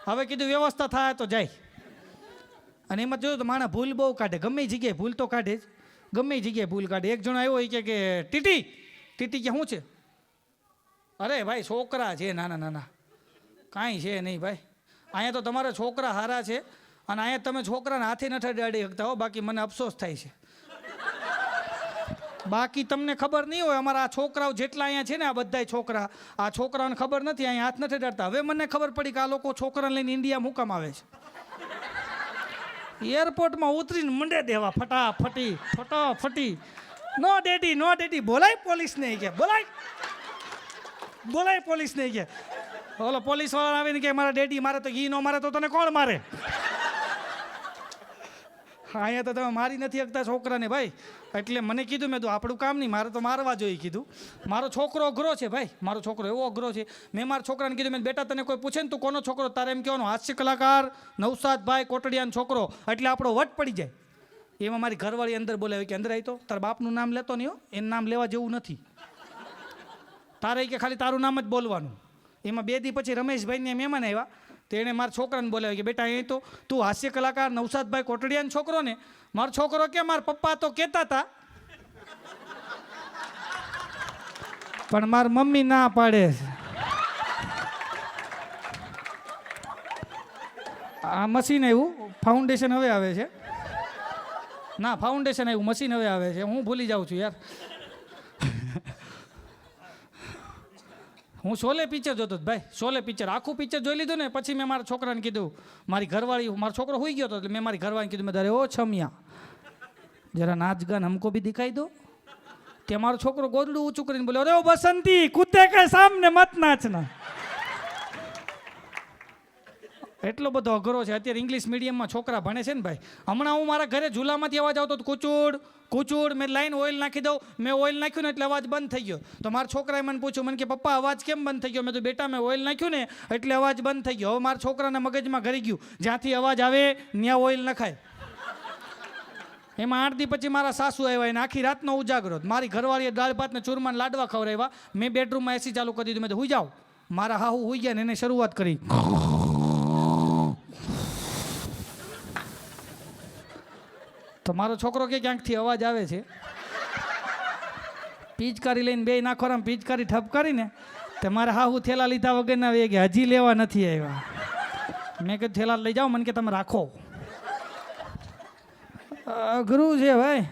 હવે કીધું વ્યવસ્થા થાય તો જાય. અને એમાં જોયું તો માણસ ભૂલ બહુ કાઢે, ગમે એ જગ્યાએ ભૂલ તો કાઢે જ, ગમે એ જગ્યાએ ભૂલ કાઢે. એક જણો આવ્યો એ કે ટીટી ટીટી કે શું છે? અરે ભાઈ છોકરા છે નાના નાના, કાંઈ છે નહીં ભાઈ. અહીંયા તો તમારા છોકરા હારા છે, અને અહીંયા તમે છોકરાને હાથે નથી અડાડી શકતા હો. બાકી મને અફસોસ થાય છે. બાકી તમને ખબર નહીં હોય, અમારા આ છોકરાઓ જેટલા અહીંયા છે ને, આ બધા છોકરા, આ છોકરાઓને ખબર નથી, અહીંયા હાથ નથી અડાડતા. હવે મને ખબર પડી કે આ લોકો છોકરાને લઈને ઇન્ડિયા મુકામ આવે છે. એરપોર્ટમાં ઉતરીને મંડે દેવા ફટાફટી ફટાફટી. નો ડેડી નો ડેડી, બોલાય પોલીસને કે, બોલાય પોલીસને કે. ઓલો પોલીસ વાળા આવીને કે મારા ડેડી મારે તો ઘી નો મારે તો તને કોણ મારે? અહીંયા તો તમે મારી નથી શકતા છોકરાને ભાઈ. એટલે મને કીધું, મેં તો આપણું કામ નહીં, મારે તો મારવા જોઈએ કીધું. મારો છોકરો અઘરો છે ભાઈ, મારો છોકરો એવો અઘરો છે. મેં મારા છોકરાને કીધું, મેં બેટા તને કોઈ પૂછે ને તું કોનો છોકરો, તારે એમ કહેવાનો હાસ્ય કલાકાર નવસાદભાઈ કોટડિયાનો છોકરો, એટલે આપણો વટ પડી જાય. એમાં મારી ઘરવાળી અંદર બોલાવી કે અંદર આવી તો તારા બાપનું નામ લેતો નહીં હો, એનું નામ લેવા જેવું નથી, તારે કે ખાલી તારું નામ જ બોલવાનું. એમાં 2 દી પછી રમેશભાઈને મહેમાન આવ્યા, તો એણે મારા છોકરાને બોલાવ્યો કે બેટા અહીં તો તું હાસ્ય કલાકાર નવસાદભાઈ કોટડિયાનો છોકરો ને? મારો છોકરો કે મારા પપ્પા તો કહેતા હતા પણ મારી મમ્મી ના પાડે છે. આ મશીન આવ્યું, ફાઉન્ડેશન હવે આવે છે. ના ફાઉન્ડેશન આવ્યું, મશીન હવે આવે છે, હું ભૂલી જાઉં છું યાર. હું શોલે પિક્ચર જોતો હતો ભાઈ, શોલે પિક્ચર આખું પિક્ચર જોઈ લીધું ને પછી મેં મારા છોકરાને કીધું, મારી ઘરવાળી, મારો છોકરો હોઈ ગયો હતો એટલે મેં મારી ઘરવાળીને કીધું, મેં તારે ઓ છમિયા જરા નાચ ગાન હમકો ભી દિખાઈ દો. ત્યાં મારો છોકરો ગોદડું ઊંચું કરીને બોલ્યો, અરે ઓ બસંતી કૂદે કે સામને મત નાચના. એટલો બધો અઘરો છે અત્યારે. ઇંગ્લિશ મીડિયમમાં છોકરા ભણે છે ને ભાઈ. હમણાં હું મારા ઘરે ઝૂલામાંથી અવાજ આવતો કુચુડ કુચુડ, મેં લાઈન ઓઇલ નાખી દઉં, મેં ઓઇલ નાખ્યું ને એટલે અવાજ બંધ થઈ ગયો. તો મારા છોકરાએ મને પૂછ્યું, મને કે પપ્પા અવાજ કેમ બંધ થઈ ગયો? મેં તો બેટા મેં ઓઇલ નાખ્યું ને એટલે અવાજ બંધ થઈ ગયો. હવે મારા છોકરાના મગજમાં ઘરી ગયું, જ્યાંથી અવાજ આવે ત્યાં ઓઇલ નખાય. એમાં 8 દી પછી મારા સાસુ આવ્યા એને આખી રાતનો ઉજાગરો. મારી ઘરવાળીએ દાળ ભાત ને ચૂરમાન લાડવા ખવડાવ્યા. મેં બેડરૂમમાં એસી ચાલુ કરી દીધું, મેં તો હુઈ જાઓ. મારા હાહુ હુઈ ગયા ને એને શરૂઆત કરી. તો મારો છોકરો કે ક્યાંકથી અવાજ આવે છે. પિચકારી લઈને બે નાખોરામ પિચકારી ઠપકારીને તે મારા હાહુ થેલા લીધા વગરના વે કે હજી લેવા નથી આવ્યા. મેં કીધું થેલા લઈ જાઓ, મને કે તમે રાખો. અઘરું છે ભાઈ.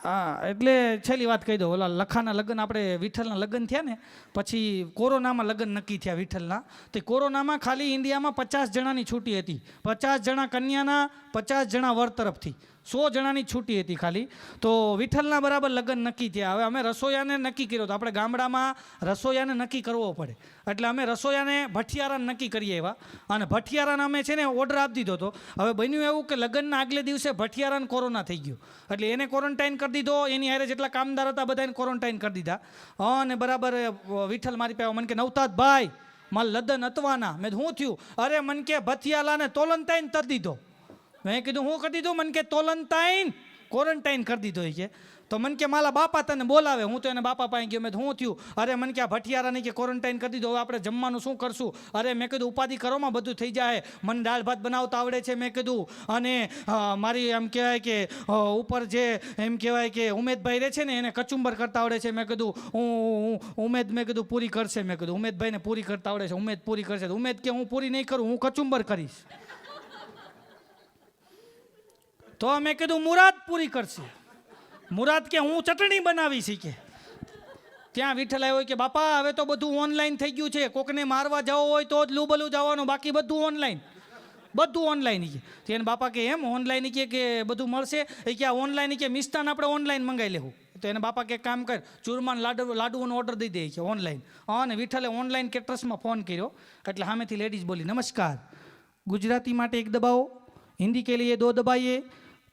હા એટલે છેલ્લી વાત કહી દો, ઓલા લખાના લગ્ન, આપણે વિઠ્ઠલના લગ્ન થયા ને પછી કોરોનામાં લગ્ન નક્કી થયા વિઠ્ઠલના. તો કોરોનામાં ખાલી ઇન્ડિયામાં 50 જણાની છૂટી હતી. 50 જણા કન્યાના, 50 જણા વર તરફથી 100 જણાની છૂટી હતી ખાલી. તો વિઠ્ઠલના બરાબર લગ્ન નક્કી થયા. હવે અમે રસોયાને નક્કી કર્યો તો આપણે ગામડામાં રસોયાને નક્કી કરવો પડે એટલે અમે રસોયાને ભઠિયારાને નક્કી કરીએ એવા. અને ભઠિયારાને અમે છે ને ઓર્ડર આપી દીધો હતો. હવે બન્યું એવું કે લગ્નના આગલે દિવસે ભઠિયારાને કોરોના થઈ ગયો એટલે એને ક્વોરન્ટાઇન કરી દીધો. એની હારે જેટલા કામદાર હતા બધાને ક્વોરન્ટાઇન કરી દીધા. અને બરાબર વિઠ્ઠલ મારી પાસે મને કે નવતાતભાઈ મારે લગ્ન અતવાના. મેં શું થયું? અરે મને કે ભથિયાલાને તોલનતાઈન કરી દીધો. મેં કીધું હું કરી દીધું? મને કે તોલનતાઈન ક્વોરન્ટાઇન કરી દીધો છે. તો મને કે મારા બાપા તને બોલાવે. હું તો એને બાપા પાસે ગયો. મેં શું થયું? અરે મને કે આ ભઠિયારાને કે ક્વોરન્ટાઇન કરી દીધો, હવે આપણે જમવાનું શું કરશું? અરે મેં કીધું ઉપાધિ કરોમાં બધું થઈ જાય, મને દાળ ભાત બનાવતા આવડે છે મેં કીધું. અને મારી એમ કહેવાય કે ઉપર જે એમ કહેવાય કે ઉમેદભાઈ રહે છે ને એને કચુંબર કરતા આવડે છે. મેં કીધું હું ઉમેદ મેં કીધું પૂરી કરશે. મેં કીધું ઉમેદભાઈને પૂરી કરતા આવડે છે, ઉમેદ પૂરી કરશે. ઉમેદ કે હું પૂરી નહીં કરું, હું કચુંબર કરીશ. તો મેં કીધું મુરાદ પૂરી કરશે. મુરાદ કે હું ચટણી બનાવી શીખે. ત્યાં વિઠ્ઠલ આવ્યો કે બાપા હવે તો બધું ઓનલાઈન થઈ ગયું છે, કોકને મારવા જવો હોય તો જ લુબલું જવાનું, બાકી બધું ઓનલાઈન, બધું ઓનલાઈન. કે એને બાપા કે એમ ઓનલાઈન કે બધું મળશે? એ કે આ ઓનલાઈન કે મિષ્ટાન આપણે ઓનલાઈન મંગાવી લેવું. તો એને બાપા કે કામ કર, ચૂરમાન લાડુનો ઓર્ડર દઈ દે છે ઓનલાઈન. અને વિઠ્ઠલે ઓનલાઈન કેટરસમાં ફોન કર્યો એટલે સામેથી લેડીઝ બોલી, નમસ્કાર, ગુજરાતી માટે 1 દબાવો, હિન્દી કે લીએ 2 દબાઈએ,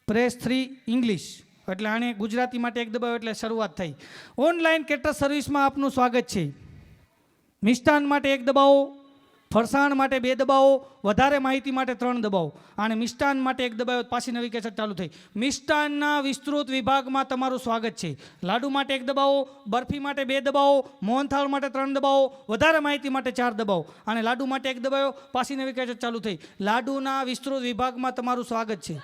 પ્રેસ 3 ઇંગ્લિશ. એટલે આને ગુજરાતી માટે 1 દબાવ્યો એટલે શરૂઆત થઈ. ઓનલાઈન કેટર સર્વિસમાં આપનું સ્વાગત છે. મિષ્ટાન માટે 1 દબાવો, ફરસાણ માટે 2 દબાવો, વધારે માહિતી માટે 3 દબાવો. અને મિષ્ટાન માટે 1 દબાવ્યો પાછી નવી કેસેટ ચાલુ થઈ. મિષ્ટાનના વિસ્તૃત વિભાગમાં તમારું સ્વાગત છે. લાડુ માટે 1 દબાવો, બરફી માટે 2 દબાવો, મોહનથાળ માટે 3 દબાવો, વધારે માહિતી માટે 4 દબાવો. અને લાડુ માટે 1 દબાવ્યો પાછી નવી કેસેટ ચાલુ થઈ. લાડુના વિસ્તૃત વિભાગમાં તમારું સ્વાગત છે.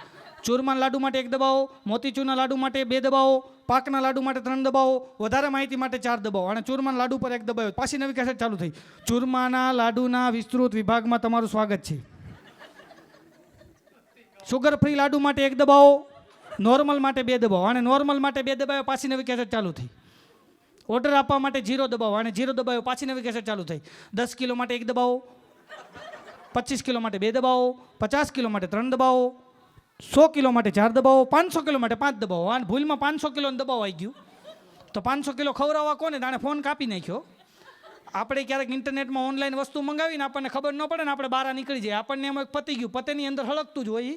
ચૂરમાન લાડુ માટે 1 દબાવો, મોતીચૂરના લાડુ માટે 2 દબાવો, પાકના લાડુ માટે 3 દબાવો, વધારે માહિતી માટે 4 દબાવો. અને ચૂરમાન લાડુ પર 1 દબાવો પાછી નવી કેસેટ ચાલુ થઈ. ચૂરમાના લાડુના વિસ્તૃત વિભાગમાં તમારું સ્વાગત છે. સુગર ફ્રી લાડુ માટે 1 દબાવો, નોર્મલ માટે 2 દબાવો. અને નોર્મલ માટે 2 દબાવો પાછી નવી કેસેટ ચાલુ થઈ. ઓર્ડર આપવા માટે 0 દબાવો. અને 0 દબાવો પાછી નવી કેસેટ ચાલુ થઈ. 10 કિલો માટે 1 દબાવો, 25 કિલો માટે 2 દબાવો, 50 કિલો માટે 3 દબાવો, 100 કિલો માટે 4 દબાવો, 500 કિલો માટે 5 દબાવો. અને ભૂલમાં 500 કિલોનો દબાવ આવી ગયું તો 500 કિલો ખવડાવવા કોને? તાણે ફોન કાપી નાખ્યો. આપણે ક્યારેક ઇન્ટરનેટમાં ઓનલાઈન વસ્તુ મંગાવીને આપણને ખબર ન પડે ને આપણે બહાર નીકળી જાય, આપણને એમ પતી ગયું, પતેની અંદર હળકતું જ હોય.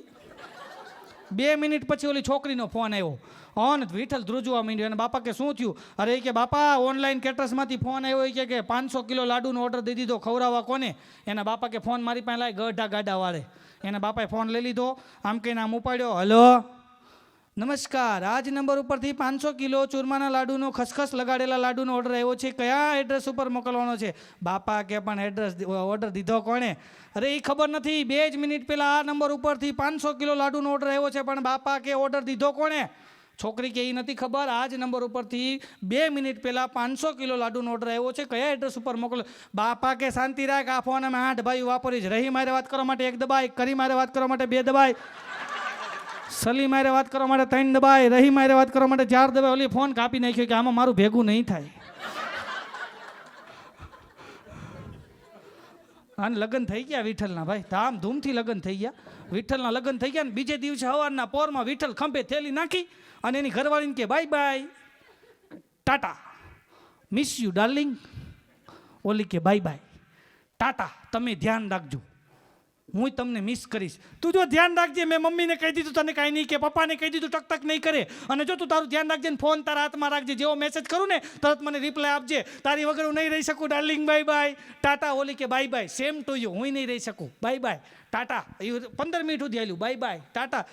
2 મિનિટ પછી ઓલી છોકરીનો ફોન આવ્યો. અને વિઠ્ઠલ ધ્રુજવા માંડ્યો. અને બાપા કે શું થયું? અરે કે બાપા ઓનલાઈન કેટરસમાંથી ફોન આવ્યો કે 500 કિલો લાડુનો ઓર્ડર દઈ દીધો, ખવડાવવા કોને? એના બાપા કે ફોન મારી પાસે લાય, ગઢા ગાડા વાળે. એના બાપાએ ફોન લઈ લીધો, આમ કહીને આમ ઉપાડ્યો. હલો નમસ્કાર, આ જ નંબર ઉપરથી 500 કિલો ચૂરમાના લાડુનો ખસખસ લગાડેલા લાડુનો ઓર્ડર આવ્યો છે, કયા એડ્રેસ ઉપર મોકલવાનો છે? બાપા કે પણ એડ્રેસ ઓર્ડર દીધો કોણે? અરે એ ખબર નથી, 2 જ મિનિટ પહેલાં આ નંબર ઉપરથી 500 કિલો લાડુનો ઓર્ડર આવ્યો છે, પણ બાપા કે ઓર્ડર દીધો કોણે? છોકરી કે એ નથી ખબર, આ જ નંબર ઉપરથી 2 મિનિટ પહેલાં 500 કિલો લાડુનો ઓર્ડર આવ્યો છે, કયા એડ્રેસ ઉપર મોકલો? બાપા કે શાંતિ રાખ, આ ફોન અમે 8 ભાઈઓ વાપરી જ. રહી મારે વાત કરવા માટે 1 દબાય, કરી મારે વાત કરવા માટે 2 દબાય, સલી મારે વાત કરવા માટે 3 દબાય, રહી મારે વાત કરવા માટે 4 દબાય. ઓલી ફોન કાપી નાખ્યો કે આમાં મારું ભેગું નહીં થાય. અને લગ્ન થઈ ગયા વિઠ્ઠલના ભાઈ, ધામધૂમથી લગ્ન થઈ ગયા. વિઠ્ઠલના લગ્ન થઈ ગયા ને બીજે દિવસે સવારના પોરમાં વિઠ્ઠલ ખંભે થેલી નાખી અને એની ઘરવાળીને કે bye by, Tata, miss you darling. ઓલી કે બાય બાય, ટાટા, તમે ધ્યાન રાખજો, હું તમને મિસ કરીશ. તું જો ધ્યાન રાખજે, મેં મમ્મીને કહી દીધું, તને કાંઈ નહીં કે, પપ્પાને કહી દીધું, ટક ટક નહીં કરે. અને જો તું તારું ધ્યાન રાખજે ને ફોન તારા હાથમાં રાખજે, જેવો મેસેજ કરું ને તરત મને રિપ્લાય આપજે. તારી વગર હું નહીં રહી શકું ડાર્લિંગ, બાય બાય, ટાટા. ઓલી કે bye bye, same to you, હું નહીં રહી શકું, બાય બાય, ટાટા. 15 મિનિટ સુધી આવેલું, બાય બાય, ટાટા.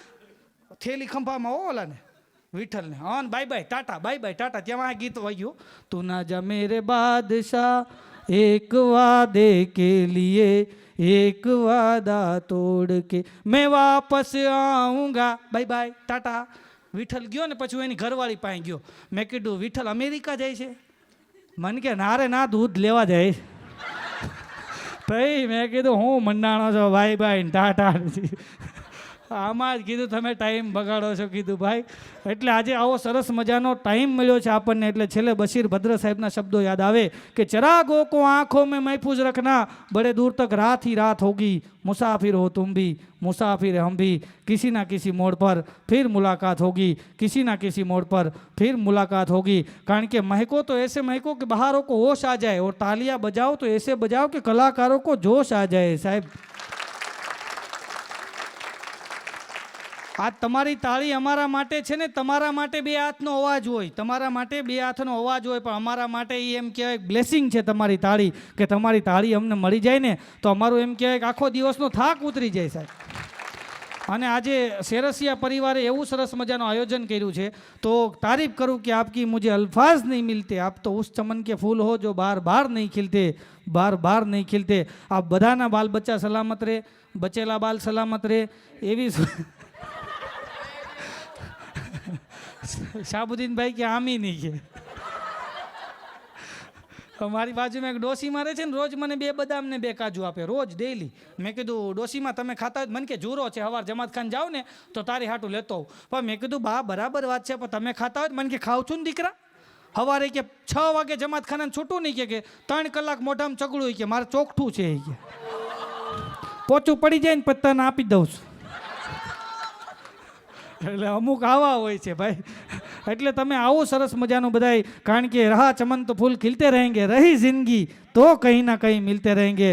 થેલી ખંભામાં હો ઓલાને વિઠ્ઠલને, હા bye bye Tata, bye bye Tata. ત્યાં આ ગીત વાગ્યું, તું ના જા મેરે બાદશાહ એક વાદે કે લીએ, एक वादा तोड़ के मैं वापस आऊँगा, बाय बाय ટાટા. વિઠ્ઠલ ગયો ને પછી એની ઘરવાળી પાસે ગયો. મેં કીધું વિઠ્ઠલ અમેરિકા જાય છે? મને કે ના રે ના, દૂધ લેવા જાય. ભાઈ મેં કીધું હું મંડાણો છો, બાય બાય ટાટા. આમાં જ કીધું તમે ટાઈમ બગાડો છો કીધું ભાઈ. એટલે આજે આવો સરસ મજાનો ટાઈમ મળ્યો છે આપણને, એટલે છેલ્લે બશીર ભદ્ર સાહેબના શબ્દો યાદ આવે કે ચરાગો કો આંખોं में महफूज रखना, बड़े दूर तक रात ही रात होगी, मुसाफिर हो तुम भी, मुसाफिर हम भी, किसी ना किसी मोड़ पर फिर मुलाकात होगी, किसी ना किसी मोड़ पर फिर मुलाकात होगी. કારણ કે महको तो ऐसे महको कि बाहरों को होश आ जाए, और तालियां बजाओ तो ऐसे बजाओ कि कलाकारों को जोश आ जाए. साहेब આ તમારી તાળી અમારા માટે છે ને, તમારા માટે 2 હાથનો અવાજ હોય, તમારા માટે 2 હાથનો અવાજ હોય, પણ અમારા માટે એ એમ કહેવાય બ્લેસિંગ છે તમારી તાળી, કે તમારી તાળી અમને મળી જાય ને તો અમારું એમ કહેવાય કે આખો દિવસનો થાક ઉતરી જાય સાહેબ. અને આજે સેરસિયા પરિવારે એવું સરસ મજાનું આયોજન કર્યું છે, તો તારીફ કરું કે આપકી મુझे અલ્ફાઝ નહીં મિલતે, આપ તો ઉસ ચમન કે ફૂલ હો જો બાર બાર નહીં ખिलते, બાર બાર નહીં ખिलते. આપ બધાના બાલ બચ્ચા સલામત રહે, બચેલા બાલ સલામત રહે, એવી શાહબુદ્દીન ભાઈ કે આમી નહીં કે. મારી બાજુમાં એક ડોસીમાં રહે છે ને, રોજ મને 2 બદામ ને 2 કાજુ આપે, રોજ ડેઈલી. મેં કીધું ડોસીમાં તમે ખાતા હોય? મને કે જુરો છે, સવાર જમાત ખાન જાઓ ને તો તારી હાટું લેતો હોઉં. પણ મેં કીધું બા બરાબર વાત છે, પણ તમે ખાતા હોય? મને કે ખાઉં છું ને દીકરા. સવારે કે 6 વાગે જમાત ખાનાને છૂટું નહીં કે 3 કલાક મોઢામાં ચગડું કે મારે ચોકઠું છે કે પોચું પડી જાય ને પછી તને આપી દઉં છું. એટલે અમુક આવા હોય છે ભાઈ. એટલે તમે આવું સરસ મજાનું બધાય, કારણ કે રહા ચમન તો ફૂલ ખिलते रहेंगे, रही जिंदगी तो कहीं ना कहीं मिलते रहेंगे.